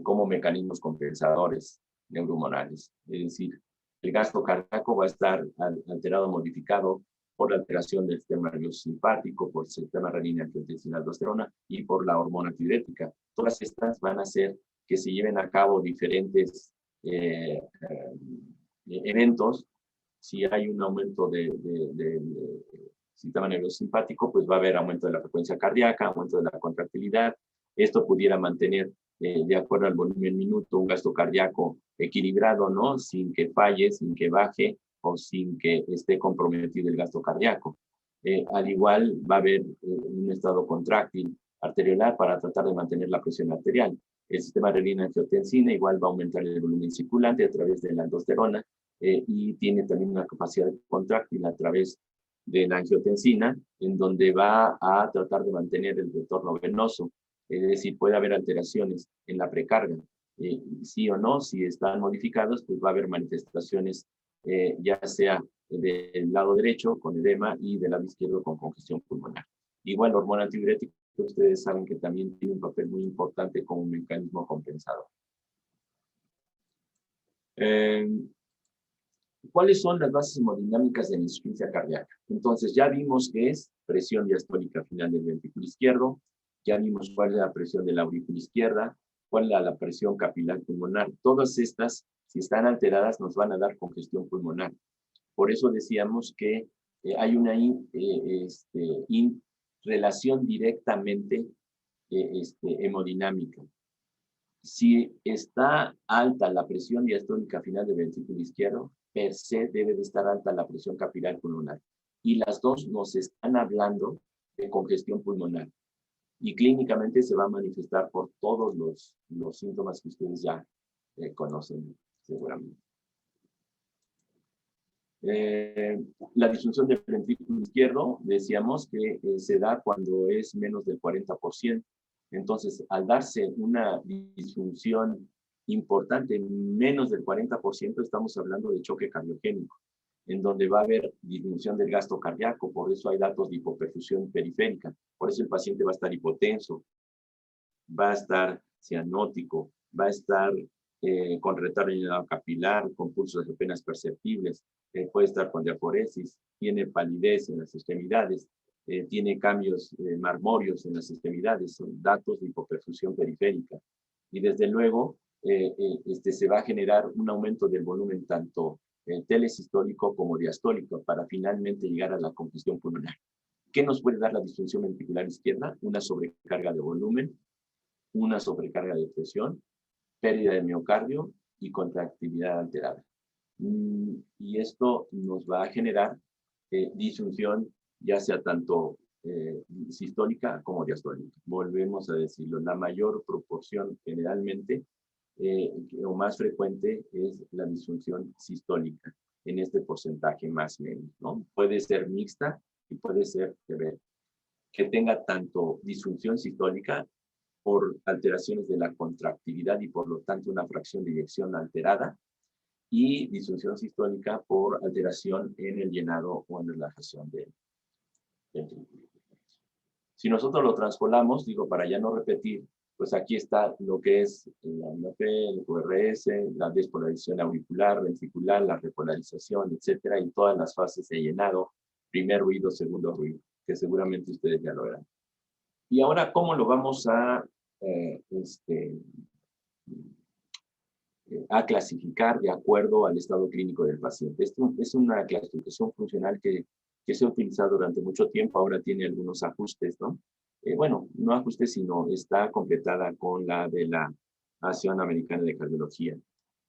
como mecanismos compensadores neurohormonales. Es decir, el gasto cardíaco va a estar alterado, modificado por la alteración del sistema nervioso simpático, por el sistema renina-angiotensina-aldosterona y por la hormona tirética. Todas estas van a hacer que se lleven a cabo diferentes eventos. Si hay un aumento del sistema nervioso simpático, pues va a haber aumento de la frecuencia cardíaca, aumento de la contractilidad. Esto pudiera mantener, de acuerdo al volumen minuto, un gasto cardíaco equilibrado, ¿no? Sin que falle, sin que baje, o sin que esté comprometido el gasto cardíaco. Al igual va a haber un estado contráctil arteriolar para tratar de mantener la presión arterial. El sistema renina-angiotensina igual va a aumentar el volumen circulante a través de la aldosterona y tiene también una capacidad contráctil a través de la angiotensina, en donde va a tratar de mantener el retorno venoso. Es decir, puede haber alteraciones en la precarga. Sí o no, si están modificados, pues va a haber manifestaciones, ya sea del lado derecho con edema y del lado izquierdo con congestión pulmonar. Igual, la hormona antidiurética, ustedes saben que también tiene un papel muy importante como un mecanismo compensador. ¿Cuáles son las bases hemodinámicas de la insuficiencia cardíaca? Entonces, ya vimos que es presión diastólica final del ventrículo izquierdo, ya vimos cuál es la presión de la aurícula izquierda, cuál es la presión capilar pulmonar. Todas estas, si están alteradas, nos van a dar congestión pulmonar. Por eso decíamos que hay una relación directamente hemodinámica. Si está alta la presión diastólica final del ventrículo izquierdo, per se debe de estar alta la presión capilar pulmonar. Y las dos nos están hablando de congestión pulmonar. Y clínicamente se va a manifestar por todos los síntomas que ustedes ya conocen seguramente. La disfunción del ventrículo izquierdo, decíamos que se da cuando es menos del 40%. Entonces, al darse una disfunción importante, menos del 40%, estamos hablando de choque cardiogénico, en donde va a haber disminución del gasto cardíaco. Por eso hay datos de hipoperfusión periférica. Por eso el paciente va a estar hipotenso, va a estar cianótico, va a estar con retardo capilar, con pulsos apenas perceptibles, puede estar con diaforesis, tiene palidez en las extremidades, tiene cambios marmóreos en las extremidades, son datos de hipoperfusión periférica. Y desde luego se va a generar un aumento del volumen tanto telesistólico como diastólico para finalmente llegar a la congestión pulmonar. ¿Qué nos puede dar la disfunción ventricular izquierda? Una sobrecarga de volumen, una sobrecarga de presión, pérdida de miocardio y contractilidad alterada. Y esto nos va a generar disfunción ya sea tanto sistólica como diastólica. Volvemos a decirlo, la mayor proporción generalmente o más frecuente es la disfunción sistólica en este porcentaje más o menos, ¿no? Puede ser mixta y puede ser que tenga tanto disfunción sistólica por alteraciones de la contractilidad y por lo tanto una fracción de eyección alterada, y disfunción sistólica por alteración en el llenado o en la relajación del ventrículo. Si nosotros lo transpolamos, digo, para ya no repetir, pues aquí está lo que es la MAP, el QRS, la despolarización auricular, ventricular, la repolarización, etcétera, y todas las fases de llenado, primer ruido, segundo ruido, que seguramente ustedes ya lo verán. Y ahora, ¿cómo lo vamos a clasificar de acuerdo al estado clínico del paciente? Esto es una clasificación funcional que se ha utilizado durante mucho tiempo, ahora tiene algunos ajustes, ¿no? Bueno, no ajustes, sino está completada con la de la Asociación Americana de Cardiología.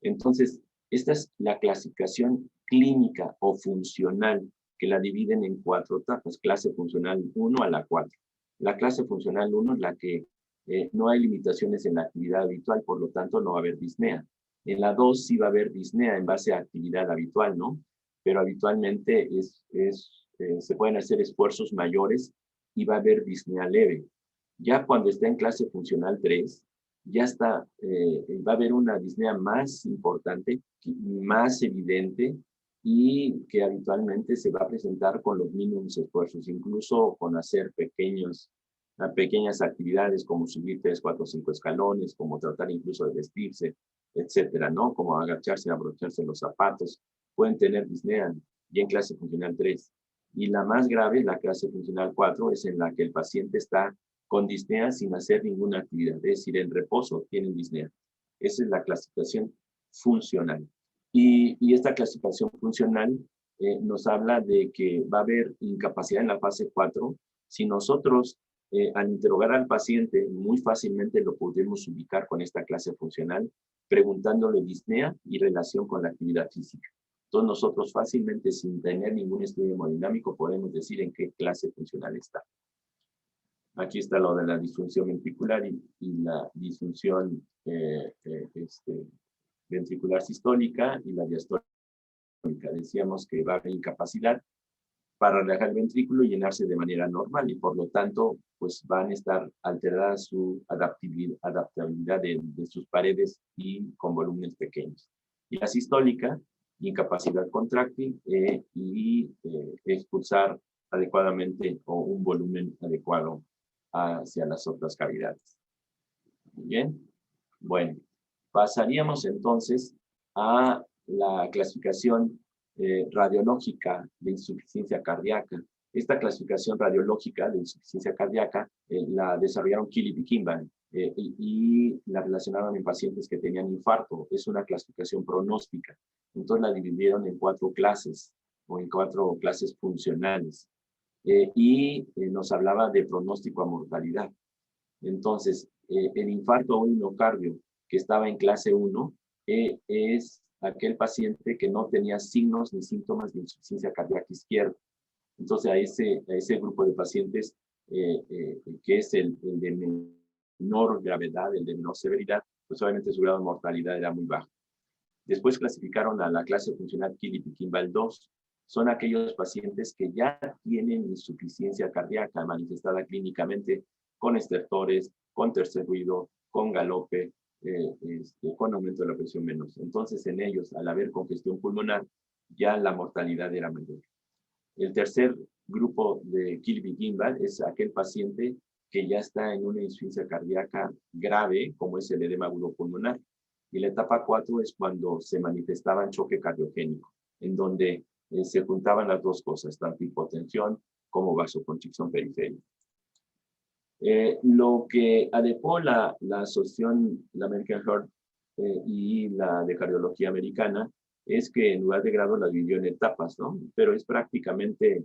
Entonces, esta es la clasificación clínica o funcional, que la dividen en 4 etapas, clase funcional 1 a la 4. La clase funcional 1 es la que no hay limitaciones en la actividad habitual, por lo tanto no va a haber disnea. En la 2 sí va a haber disnea en base a actividad habitual, ¿no? Pero habitualmente se pueden hacer esfuerzos mayores y va a haber disnea leve. Ya cuando está en clase funcional 3, ya está, va a haber una disnea más importante, más evidente, y que habitualmente se va a presentar con los mínimos esfuerzos, incluso con hacer pequeñas actividades como subir 3, 4, 5 escalones, como tratar incluso de vestirse, etcétera, ¿no? Como agacharse, abrocharse los zapatos, pueden tener disnea y en clase funcional 3. Y la más grave, la clase funcional 4, es en la que el paciente está con disnea sin hacer ninguna actividad, es decir, en reposo tienen disnea. Esa es la clasificación funcional. Y esta clasificación funcional nos habla de que va a haber incapacidad en la fase 4 si nosotros al interrogar al paciente muy fácilmente lo podemos ubicar con esta clase funcional, preguntándole disnea y relación con la actividad física. Entonces nosotros fácilmente, sin tener ningún estudio hemodinámico, podemos decir en qué clase funcional está. Aquí está lo de la disfunción ventricular y la disfunción ventricular sistólica y la diastólica. Decíamos que va a haber incapacidad para relajar el ventrículo y llenarse de manera normal, y por lo tanto, pues van a estar alteradas su adaptabilidad de sus paredes y con volúmenes pequeños. Y la sistólica, incapacidad contráctil y expulsar adecuadamente o un volumen adecuado hacia las otras cavidades. Muy bien. Bueno, pasaríamos entonces a la clasificación radiológica de insuficiencia cardíaca. Esta clasificación radiológica de insuficiencia cardíaca la desarrollaron Killick y Kimball y la relacionaron en pacientes que tenían infarto. Es una clasificación pronóstica. Entonces la dividieron en 4 clases o en 4 clases funcionales. Nos hablaba de pronóstico a mortalidad. Entonces, el infarto o miocardio que estaba en clase 1 es aquel paciente que no tenía signos ni síntomas de insuficiencia cardíaca izquierda. Entonces, a ese grupo de pacientes, que es el de menor gravedad, el de menor severidad, pues obviamente su grado de mortalidad era muy bajo. Después clasificaron a la clase funcional Killick y Kimball 2. Son aquellos pacientes que ya tienen insuficiencia cardíaca manifestada clínicamente con estertores, con tercer ruido, con galope, con aumento de la presión venosa. Entonces, en ellos, al haber congestión pulmonar, ya la mortalidad era mayor. El tercer grupo de Killick y Kimball es aquel paciente que ya está en una insuficiencia cardíaca grave, como es el edema agudo pulmonar. Y la etapa 4 es cuando se manifestaba en choque cardiogénico, en donde se juntaban las dos cosas, tanto hipotensión como vasoconstricción periférica. Lo que adecuó la asociación, la American Heart y la de cardiología americana, es que en lugar de grado la dividió en etapas, ¿no? Pero es prácticamente,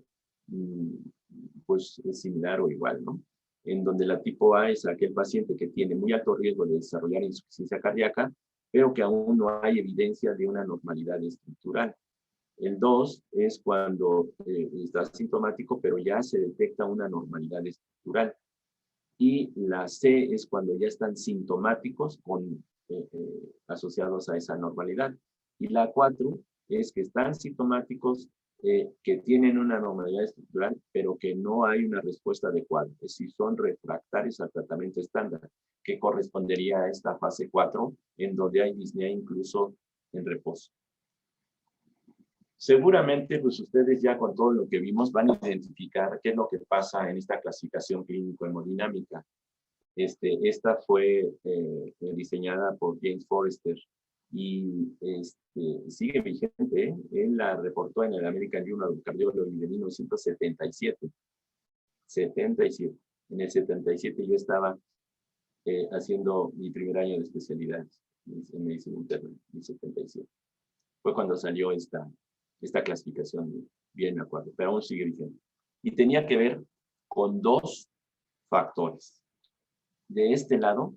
pues, es similar o igual, ¿no? En donde la tipo A es aquel paciente que tiene muy alto riesgo de desarrollar insuficiencia cardíaca, pero que aún no hay evidencia de una normalidad estructural. El 2 es cuando está sintomático, pero ya se detecta una normalidad estructural. Y la C es cuando ya están sintomáticos asociados a esa normalidad. Y la 4 es que están sintomáticos, que tienen una normalidad estructural, pero que no hay una respuesta adecuada. Es decir, son refractarios al tratamiento estándar, que correspondería a esta fase 4, en donde hay disnea incluso en reposo. Seguramente, pues ustedes ya con todo lo que vimos van a identificar qué es lo que pasa en esta clasificación clínico-hemodinámica. Esta fue diseñada por James Forrester y sigue vigente. Él la reportó en el American Journal of Cardiology de 1977. 77. En el 77 yo estaba haciendo mi primer año de especialidad en medicina interna, en el 77. Fue cuando salió esta clasificación, bien me acuerdo, pero aún sigue vigente. Y tenía que ver con 2 factores. De este lado,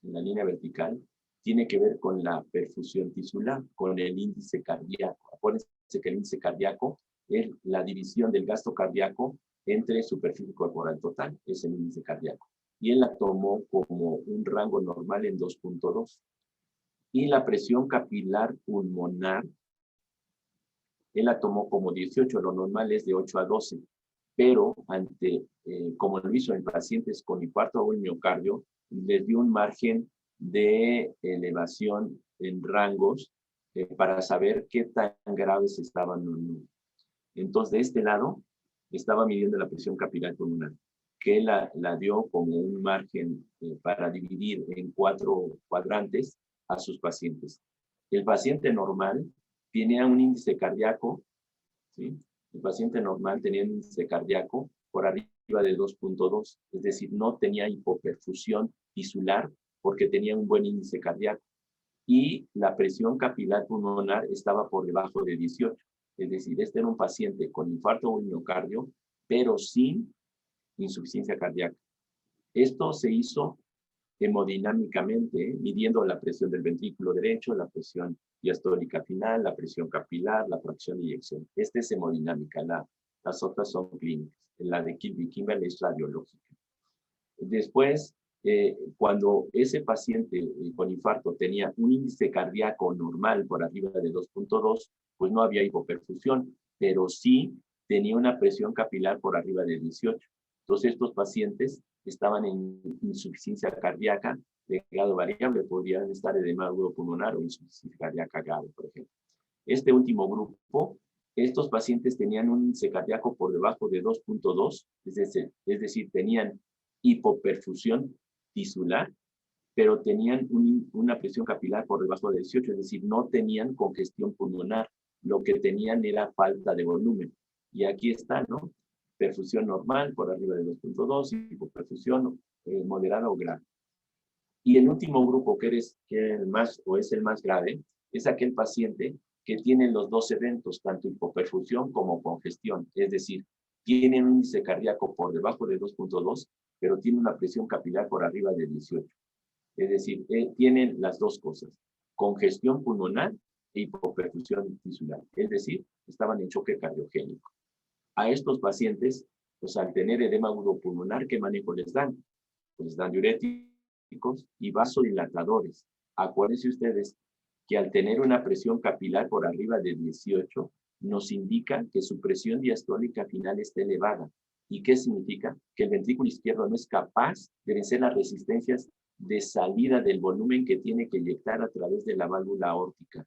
en la línea vertical, tiene que ver con la perfusión tisular, con el índice cardíaco. Acuérdense que el índice cardíaco es la división del gasto cardíaco entre superficie corporal total, es el índice cardíaco. Y él la tomó como un rango normal en 2.2. Y la presión capilar pulmonar, él la tomó como 18, lo normal es de 8 a 12. Pero como lo hizo en pacientes con infarto agudo miocardio, les dio un margen de elevación en rangos para saber qué tan graves estaban o no. Entonces, de este lado, estaba midiendo la presión capilar pulmonar, que la dio como un margen para dividir en 4 cuadrantes a sus pacientes. El paciente normal tenía un índice cardíaco, ¿sí? El paciente normal tenía un índice cardíaco por arriba de 2.2, es decir, no tenía hipoperfusión tisular porque tenía un buen índice cardíaco. Y la presión capilar pulmonar estaba por debajo de 18. Es decir, este era un paciente con infarto o miocardio, pero sin insuficiencia cardíaca. Esto se hizo hemodinámicamente, midiendo la presión del ventrículo derecho, la presión diastólica final, la presión capilar, la fracción de eyección. Esta es hemodinámica, las otras son clínicas. La de Kilby-Kimball es radiológica. Después, cuando ese paciente con infarto tenía un índice cardíaco normal por arriba de 2.2, pues no había hipoperfusión, pero sí tenía una presión capilar por arriba de 18. Entonces, estos pacientes estaban en insuficiencia cardíaca de grado variable, podrían estar edema agudo pulmonar o insuficiencia cardíaca grave, por ejemplo. Este último grupo, estos pacientes tenían un índice cardíaco por debajo de 2.2, es decir, tenían hipoperfusión tisular, pero tenían una presión capilar por debajo de 18, es decir, no tenían congestión pulmonar, lo que tenían era falta de volumen. Y aquí está, ¿no? Perfusión normal por arriba de 2.2, hipoperfusión moderada o grave. Y el último grupo, que es el más grave, es aquel paciente que tiene los dos eventos, tanto hipoperfusión como congestión, es decir, tiene un índice cardíaco por debajo de 2.2, pero tiene una presión capilar por arriba de 18. Es decir, tienen las dos cosas, congestión pulmonar e hipoperfusión tisular. Es decir, estaban en choque cardiogénico. A estos pacientes, pues al tener edema agudo pulmonar, ¿qué manejo les dan? Pues les dan diuréticos y vasodilatadores. Acuérdense ustedes que al tener una presión capilar por arriba de 18, nos indica que su presión diastólica final está elevada. ¿Y qué significa? Que el ventrículo izquierdo no es capaz de vencer las resistencias de salida del volumen que tiene que inyectar a través de la válvula aórtica.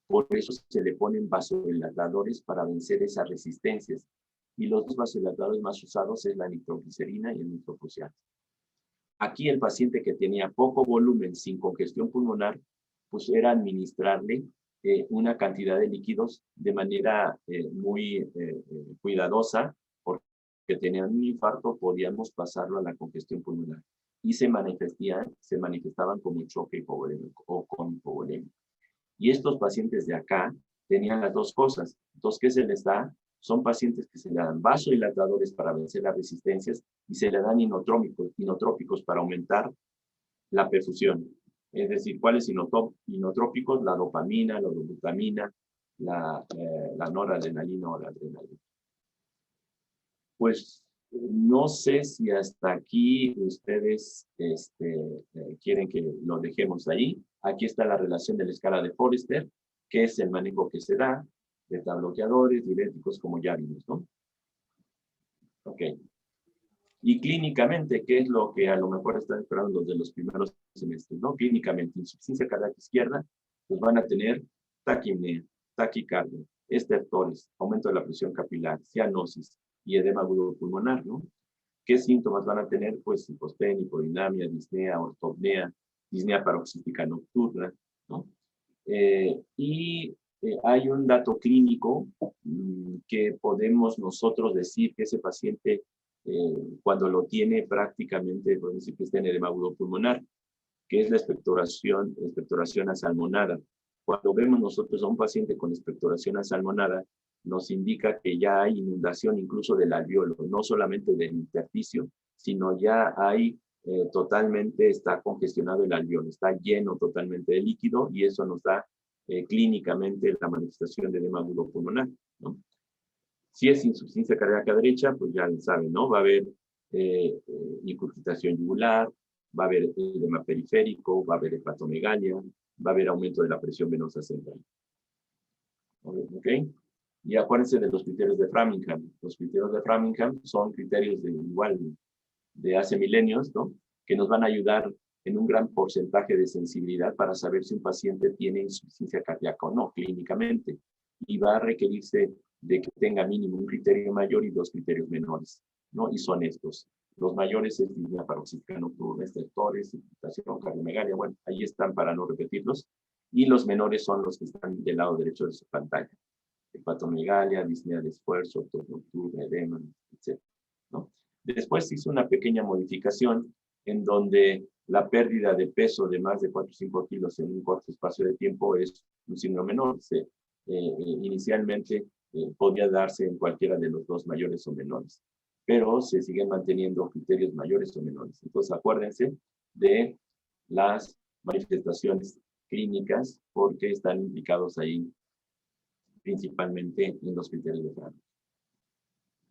Por eso se le ponen vasodilatadores para vencer esas resistencias. Y los dos vasodilatadores más usados es la nitroglicerina y el nitroprusiano. Aquí el paciente que tenía poco volumen sin congestión pulmonar, pues era administrarle una cantidad de líquidos de manera muy cuidadosa, porque tenían un infarto, podíamos pasarlo a la congestión pulmonar. Y se manifestaban como choque hipovolémico o con hipovolemia. Y estos pacientes de acá tenían las dos cosas. Entonces, ¿qué se les da? Son pacientes que se le dan vasodilatadores para vencer las resistencias y se le dan inotrópicos para aumentar la perfusión. Es decir, ¿cuáles inotrópicos? La dopamina, la dobutamina, la noradrenalina o la adrenalina. Pues no sé si hasta aquí ustedes quieren que lo dejemos ahí. Aquí está la relación de la escala de Forrester, que es el manejo que se da, beta bloqueadores, diuréticos, como ya vimos, ¿no? Ok. Y clínicamente, ¿qué es lo que a lo mejor están esperando los de los primeros semestres, ¿no? Clínicamente, insuficiencia cardíaca izquierda, pues van a tener taquipnea, taquicardia, estertores, aumento de la presión capilar, cianosis y edema agudo pulmonar, ¿no? ¿Qué síntomas van a tener? Pues hipospenia, hipodinamia, disnea, ortopnea, disnea paroxística nocturna, ¿no? Hay un dato clínico que podemos nosotros decir que ese paciente, cuando lo tiene prácticamente, podemos decir que está en edema agudo pulmonar, que es la expectoración asalmonada. Cuando vemos nosotros a un paciente con expectoración asalmonada, nos indica que ya hay inundación incluso del alveolo, no solamente del intersticio, sino ya hay totalmente, está congestionado el alveolo, está lleno totalmente de líquido y eso nos da clínicamente la manifestación de edema agudo pulmonar, ¿no? Si es insuficiencia cardíaca derecha, pues ya saben, ¿no? Va a haber incurgitación yugular, va a haber edema periférico, va a haber hepatomegalia, va a haber aumento de la presión venosa central. ¿Ok? Y acuérdense de los criterios de Framingham. Los criterios de Framingham son criterios de hace milenios, ¿no? Que nos van a ayudar en un gran porcentaje de sensibilidad para saber si un paciente tiene insuficiencia cardíaca o no, clínicamente. Y va a requerirse de que tenga mínimo un criterio mayor y dos criterios menores, ¿no? Y son estos. Los mayores es disnea paroxística nocturna, estertores, incurgitación, cardiomegalia. Bueno, ahí están para no repetirlos. Y los menores son los que están del lado derecho de su pantalla. Hepatomegalia, disnea de esfuerzo, tos nocturna, edema, etc., ¿no? Después se hizo una pequeña modificación en donde la pérdida de peso de más de 4 o 5 kilos en un corto espacio de tiempo es un signo menor. Inicialmente podía darse en cualquiera de los dos, mayores o menores, pero se siguen manteniendo criterios mayores o menores. Entonces acuérdense de las manifestaciones clínicas porque están implicados ahí principalmente en los criterios de Fraga.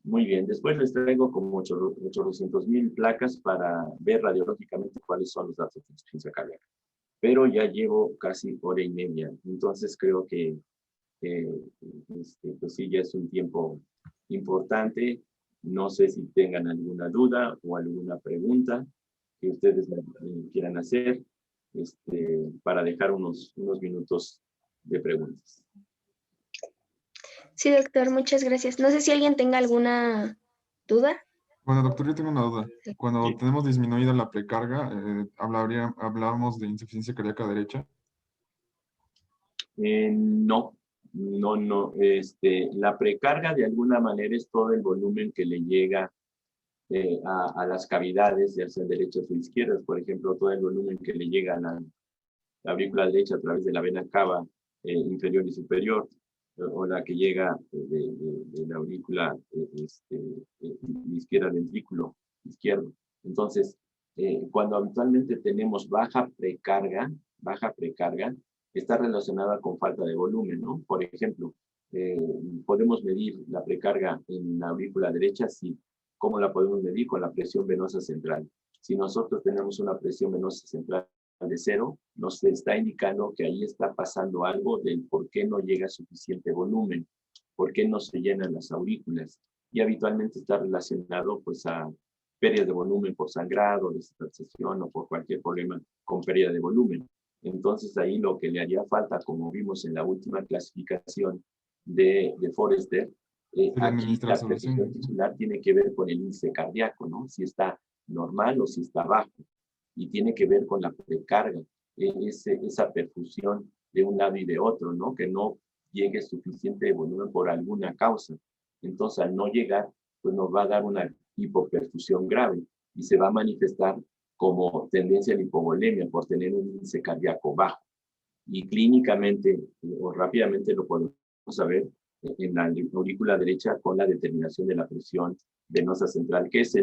Muy bien, después les traigo como 800,000 placas para ver radiológicamente cuáles son los datos de insuficiencia cardíaca. Pero ya llevo casi hora y media, entonces creo que pues sí, ya es un tiempo importante. No sé si tengan alguna duda o alguna pregunta que ustedes me quieran hacer para dejar unos minutos de preguntas. Sí, doctor, muchas gracias. No sé si alguien tenga alguna duda. Bueno, doctor, yo tengo una duda. Cuando Sí. tenemos disminuida la precarga, hablábamos de insuficiencia cardíaca derecha. No. La precarga de alguna manera es todo el volumen que le llega a las cavidades, ya sean derechas o izquierdas. Por ejemplo, todo el volumen que le llega a la aurícula derecha a través de la vena cava inferior y superior, o la que llega de la aurícula izquierda, ventrículo izquierdo. Entonces, cuando habitualmente tenemos baja precarga, está relacionada con falta de volumen, ¿no? Por ejemplo, podemos medir la precarga en la aurícula derecha, sí. ¿Cómo la podemos medir? Con la presión venosa central. Si nosotros tenemos una presión venosa central de 0, nos está indicando que ahí está pasando algo del por qué no llega suficiente volumen, por qué no se llenan las aurículas. Y habitualmente está relacionado pues a pérdida de volumen por sangrado, deshidratación o por cualquier problema con pérdida de volumen. Entonces ahí lo que le haría falta, como vimos en la última clasificación de Forrester, Sería aquí administrar la perfusión solución. tisular tiene que ver con el índice cardíaco, ¿no? Si está normal o si está bajo. Y tiene que ver con la precarga, esa perfusión de un lado y de otro, ¿no? Que no llegue suficiente volumen por alguna causa. Entonces, al no llegar, pues nos va a dar una hipoperfusión grave y se va a manifestar como tendencia a la hipovolemia por tener un índice cardíaco bajo. Y clínicamente o rápidamente lo podemos saber en la aurícula derecha con la determinación de la presión venosa central, que es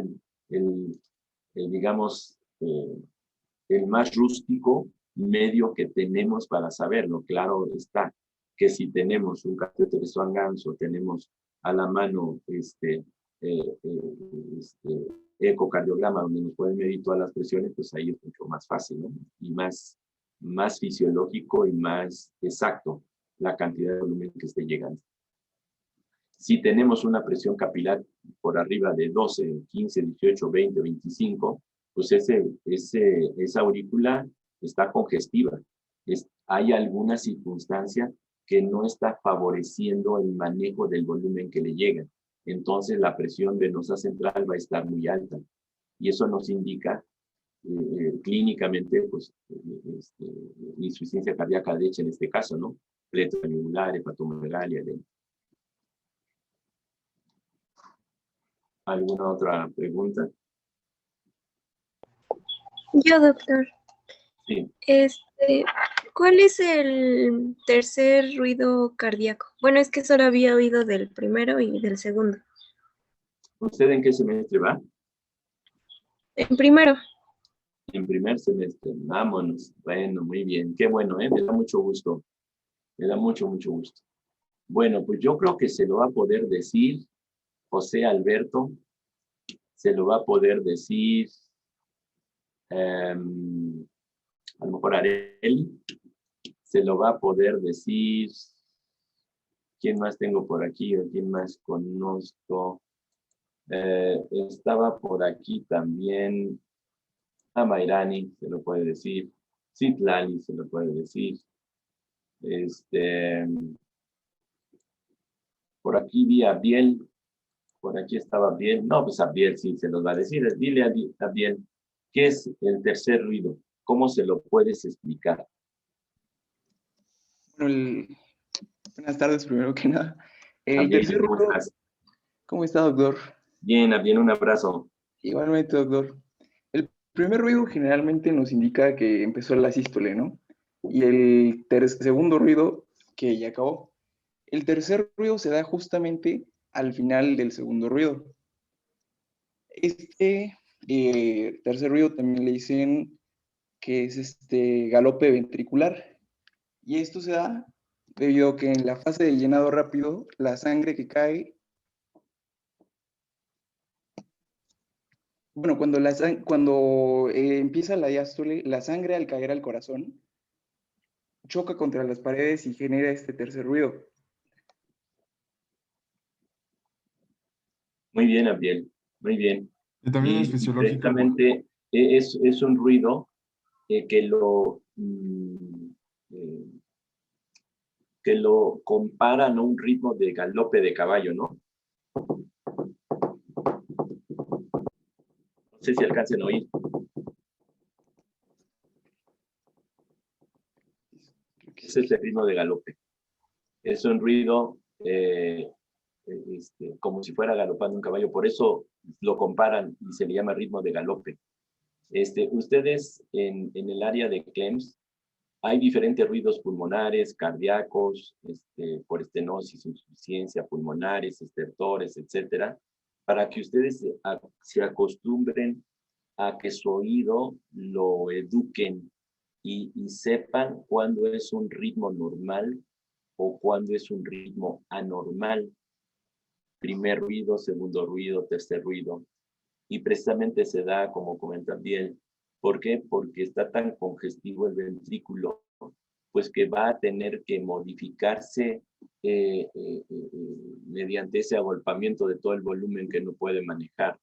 digamos, el más rústico medio que tenemos para saberlo. Claro está que si tenemos un catéter Swan-Ganz o tenemos a la mano ecocardiograma donde nos pueden medir todas las presiones, pues ahí es mucho más fácil, ¿no? Y más fisiológico y más exacto la cantidad de volumen que esté llegando. Si tenemos una presión capilar por arriba de 12, 15, 18, 20, 25, pues esa aurícula está congestiva. Hay alguna circunstancia que no está favoreciendo el manejo del volumen que le llega. Entonces la presión venosa central va a estar muy alta. Y eso nos indica clínicamente, pues, insuficiencia cardíaca derecha en este caso, ¿no? Pleto angular, hepatomegalia, ¿Alguna otra pregunta? Yo, doctor. Sí. ¿Cuál es el tercer ruido cardíaco? Bueno, es que solo había oído del primero y del segundo. ¿Usted en qué semestre va? En primero. En primer semestre. Vámonos. Bueno, muy bien. Qué bueno, ¿eh? Me da mucho gusto. Me da mucho gusto. Bueno, pues yo creo que se lo va a poder decir José Alberto. Se lo va a poder decir a lo mejor Areli. Se lo va a poder decir. ¿Quién más tengo por aquí o quién más conozco? Estaba por aquí también a Mayrani, se lo puede decir. Citlali, se lo puede decir. Por aquí vi a Biel. Por aquí estaba Biel. No, pues a Biel sí se los va a decir. Dile a Biel, ¿qué es el tercer ruido? ¿Cómo se lo puedes explicar? Bueno, buenas tardes, primero que nada. El Abiel, tercer ¿cómo ruido, estás? ¿cómo está, doctor? Bien, Abiel, un abrazo. Igualmente, doctor. El primer ruido generalmente nos indica que empezó la sístole, ¿no? Y el segundo ruido, que ya acabó. El tercer ruido se da justamente al final del segundo ruido. Este tercer ruido también le dicen que es galope ventricular. Y esto se da debido a que en la fase de llenado rápido, la sangre que cae, bueno, cuando empieza la diástole, la sangre al caer al corazón choca contra las paredes y genera este tercer ruido. Muy bien, Abiel, muy bien. Y también es Y fisiológico. precisamente es un ruido que lo comparan a un ritmo de galope de caballo, ¿no? No sé si alcancen a oír. Ese es el ritmo de galope. Es un ruido como si fuera galopando un caballo. Por eso lo comparan y se le llama ritmo de galope. Ustedes en el área de CLEMS hay diferentes ruidos pulmonares, cardíacos, por estenosis, insuficiencia pulmonares, estertores, etcétera, para que ustedes se acostumbren a que su oído lo eduquen y sepan cuándo es un ritmo normal o cuándo es un ritmo anormal. Primer ruido, segundo ruido, tercer ruido. Y precisamente se da, como comenta bien, ¿por qué? Porque está tan congestivo el ventrículo, pues que va a tener que modificarse mediante ese agolpamiento de todo el volumen que no puede manejar.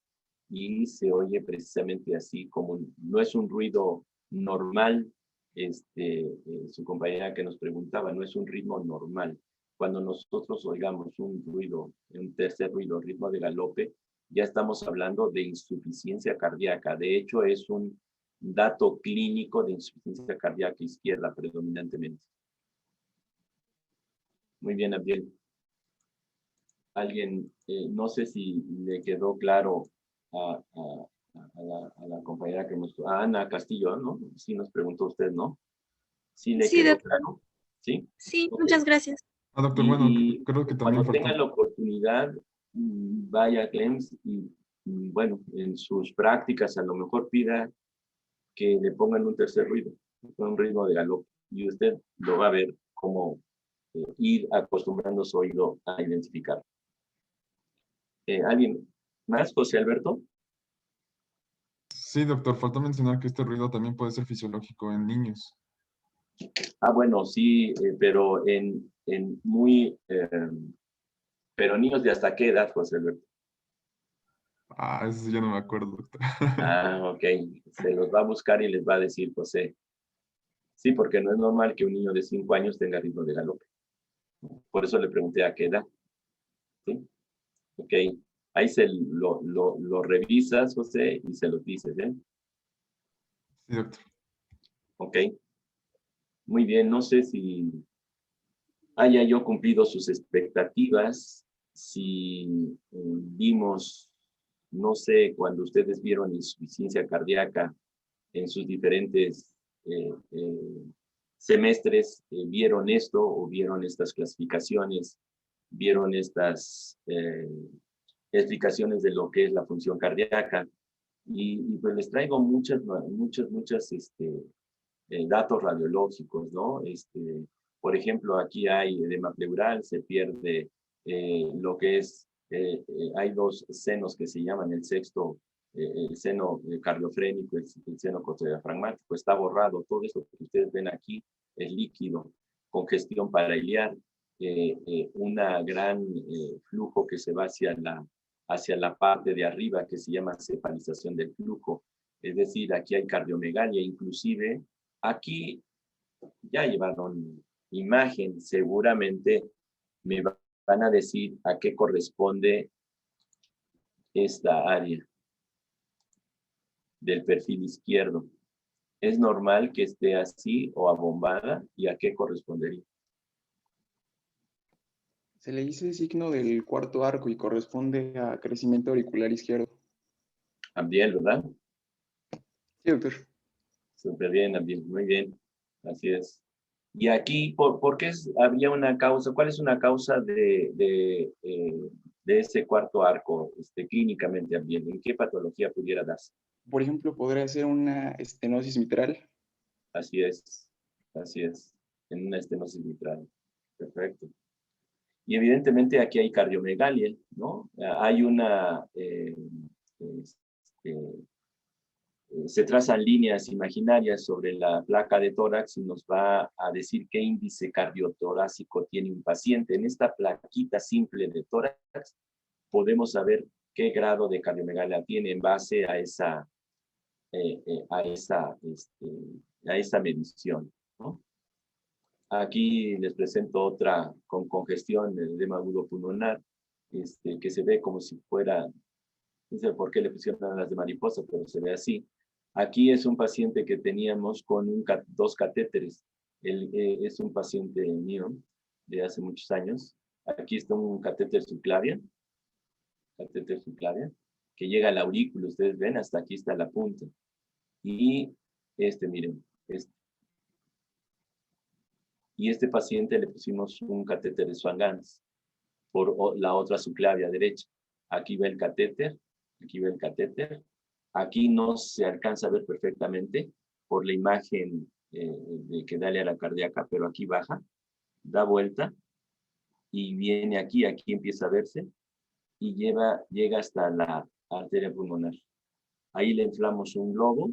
Y se oye precisamente así, como no es un ruido normal, su compañera que nos preguntaba, no es un ritmo normal. Cuando nosotros oigamos un ruido, un tercer ruido, ritmo de galope, ya estamos hablando de insuficiencia cardíaca. De hecho, es un dato clínico de insuficiencia cardíaca izquierda predominantemente. Muy bien, Abiel. Alguien, no sé si le quedó claro a la compañera que nos... A Ana Castillo, ¿no? Sí nos preguntó usted, ¿no? Sí le Sí, quedó doctor. claro. ¿Sí? Sí, Ok. muchas gracias. Doctor, bueno, Y creo que también cuando faltó. tenga la oportunidad, vaya a CLEMS y, bueno, en sus prácticas a lo mejor pida que le pongan un tercer ruido, un ritmo de galope, y usted lo va a ver cómo ir acostumbrando su oído a identificar. ¿Alguien más, José Alberto? Sí, doctor, faltó mencionar que este ruido también puede ser fisiológico en niños. Ah, bueno, sí, pero pero niños de hasta qué edad, José Alberto. Ah, eso sí, yo no me acuerdo, doctor. Ah, ok, se los va a buscar y les va a decir, José. Sí, porque no es normal que un niño de 5 años tenga ritmo de galope. Por eso le pregunté a qué edad. ¿Sí? Ok, ahí lo revisas, José, y se lo dices, ¿eh? Sí, doctor. Ok, muy bien, no sé si haya yo cumplido sus expectativas, si vimos, no sé, cuando ustedes vieron insuficiencia cardíaca en sus diferentes semestres, vieron esto o vieron estas clasificaciones, vieron estas explicaciones de lo que es la función cardíaca. Y pues les traigo muchas datos radiológicos, ¿no? Por ejemplo, aquí hay edema pleural, se pierde lo que es, hay dos senos que se llaman el sexto, el seno cardiofrénico, el seno costodiafragmático, está borrado. Todo esto que ustedes ven aquí es líquido, congestión parailiar, una gran flujo que se va hacia la parte de arriba que se llama cefalización del flujo. Es decir, aquí hay cardiomegalia, inclusive aquí ya llevaron imagen, seguramente me van a decir a qué corresponde esta área del perfil izquierdo. ¿Es normal que esté así o abombada? ¿Y a qué correspondería? Se le dice signo del cuarto arco y corresponde a crecimiento auricular izquierdo. Abdiel, ¿verdad? Sí, doctor. Súper bien, Abdiel, muy bien. Así es. Y aquí, ¿por qué había una causa? ¿Cuál es una causa de ese cuarto arco clínicamente, Abdiel? ¿En qué patología pudiera darse? Por ejemplo, podría ser una estenosis mitral Así es, en una estenosis mitral. Perfecto. Y evidentemente aquí hay cardiomegalia, ¿no? Hay una, se trazan líneas imaginarias sobre la placa de tórax y nos va a decir qué índice cardiotorácico tiene un paciente. En esta plaquita simple de tórax podemos saber qué grado de cardiomegalia tiene en base a esa medición, ¿no? Aquí les presento otra con congestión del edema agudo pulmonar, que se ve como si fuera, no sé por qué le pusieron las de mariposa, pero se ve así. Aquí es un paciente que teníamos con dos catéteres. Es un paciente mío de hace muchos años. Aquí está un catéter subclavia, que llega al aurículo, ustedes ven, hasta aquí está la punta. Y miren, y este paciente le pusimos un catéter de Swan-Ganz por la otra subclavia derecha. Aquí ve el catéter, aquí no se alcanza a ver perfectamente por la imagen que da a la cardíaca, pero aquí baja, da vuelta y viene aquí empieza a verse y llega hasta la arteria pulmonar. Ahí le inflamos un globo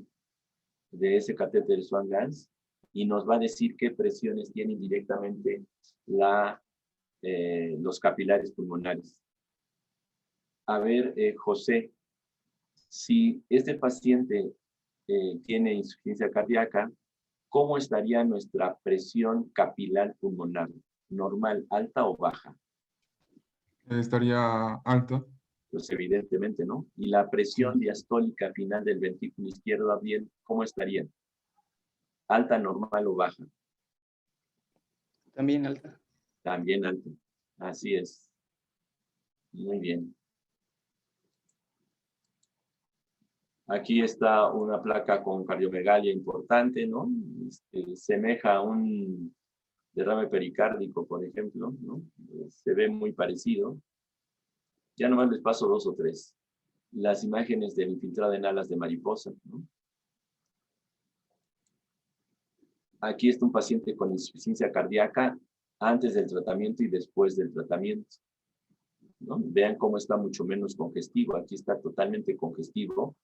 de ese catéter Swan-Ganz y nos va a decir qué presiones tienen directamente los capilares pulmonares. A ver, José, si este paciente tiene insuficiencia cardíaca, ¿cómo estaría nuestra presión capilar pulmonar? ¿Normal, alta o baja? Estaría alta. Pues evidentemente, ¿no? Y la presión diastólica final del ventrículo izquierdo, bien, ¿cómo estaría? ¿Alta, normal o baja? También alta. También alta. Así es. Muy bien. Aquí está una placa con cardiomegalia importante, ¿no? Semeja a un derrame pericárdico, por ejemplo, ¿no? Se ve muy parecido. Ya nomás les paso 2 o 3. Las imágenes del infiltrado en alas de mariposa, ¿no? Aquí está un paciente con insuficiencia cardíaca antes del tratamiento y después del tratamiento, ¿no? Vean cómo está mucho menos congestivo. Aquí está totalmente congestivo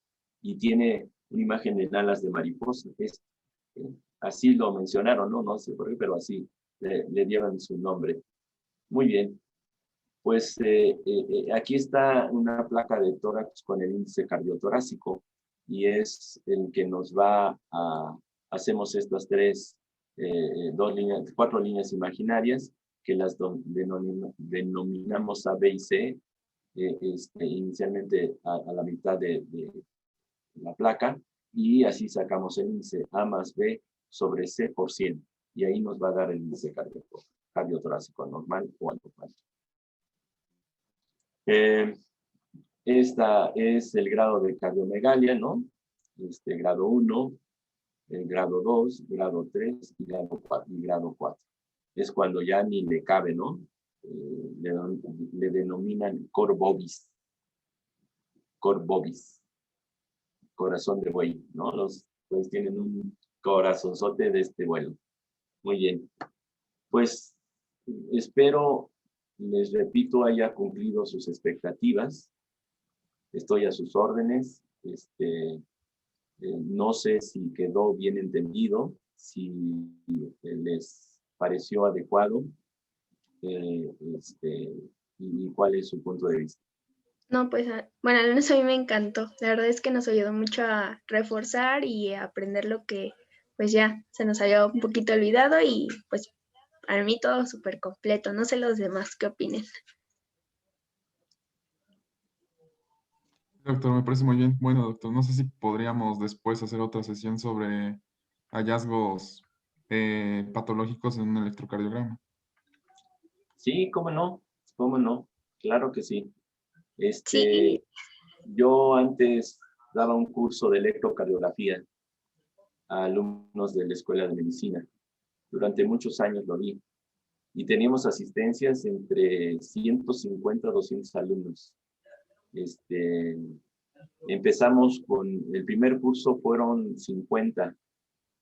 y tiene una imagen en alas de mariposa. Así lo mencionaron, ¿no? No sé por qué, pero así le dieron su nombre. Muy bien. Pues aquí está una placa de tórax con el índice cardiotorácico y es el que nos va a... Hacemos estas 4 líneas imaginarias que las denominamos A, B y C, inicialmente a la mitad de la placa, y así sacamos el índice A más B sobre C por 100, y ahí nos va a dar el índice cardiotorácico normal o alto. Esta es el grado de cardiomegalia, ¿no? Grado 1, el grado 2, grado 3 y grado 4. Es cuando ya ni le cabe, ¿no? Le denominan cor bovis. Cor bovis. Corazón de buey, ¿no? Los bueyes tienen un corazonzote de este vuelo. Muy bien. Pues espero, les repito, haya cumplido sus expectativas. Estoy a sus órdenes. No sé si quedó bien entendido, si les pareció adecuado y cuál es su punto de vista. No, pues, bueno, al menos a mí me encantó. La verdad es que nos ayudó mucho a reforzar y a aprender lo que, pues ya, se nos había un poquito olvidado y pues para mí todo súper completo. No sé los demás qué opinen. Doctor, me parece muy bien. Bueno, doctor, no sé si podríamos después hacer otra sesión sobre hallazgos patológicos en un electrocardiograma. Sí, cómo no, claro que sí. Sí. Yo antes daba un curso de electrocardiografía a alumnos de la Escuela de Medicina. Durante muchos años lo vi. Y teníamos asistencias entre 150 a 200 alumnos. Empezamos con, el primer curso fueron 50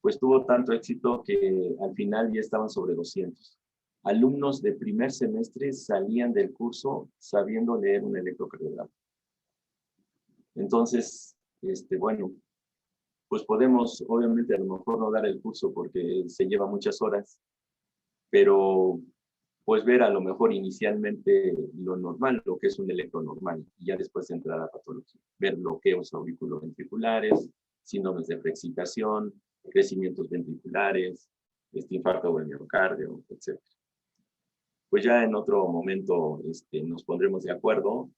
pues tuvo tanto éxito que al final ya estaban sobre 200. Alumnos de primer semestre salían del curso sabiendo leer un electrocardiograma. Entonces, bueno, pues podemos, obviamente, a lo mejor no dar el curso porque se lleva muchas horas, pero pues ver a lo mejor inicialmente lo normal, lo que es un electronormal, y ya después entrar a patología, ver bloqueos auriculoventriculares, síndromes de preexcitación, crecimientos ventriculares, infarto del miocardio, etc. Pues ya en otro momento nos pondremos de acuerdo,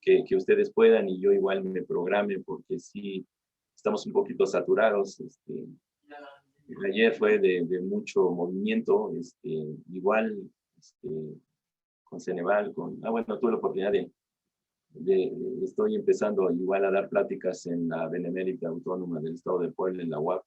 que ustedes puedan y yo igual me programe, porque sí estamos un poquito saturados. Ayer fue de mucho movimiento, igual con Ceneval, bueno, tuve la oportunidad estoy empezando igual a dar pláticas en la Benemérita Autónoma del Estado de Puebla, en la UAP,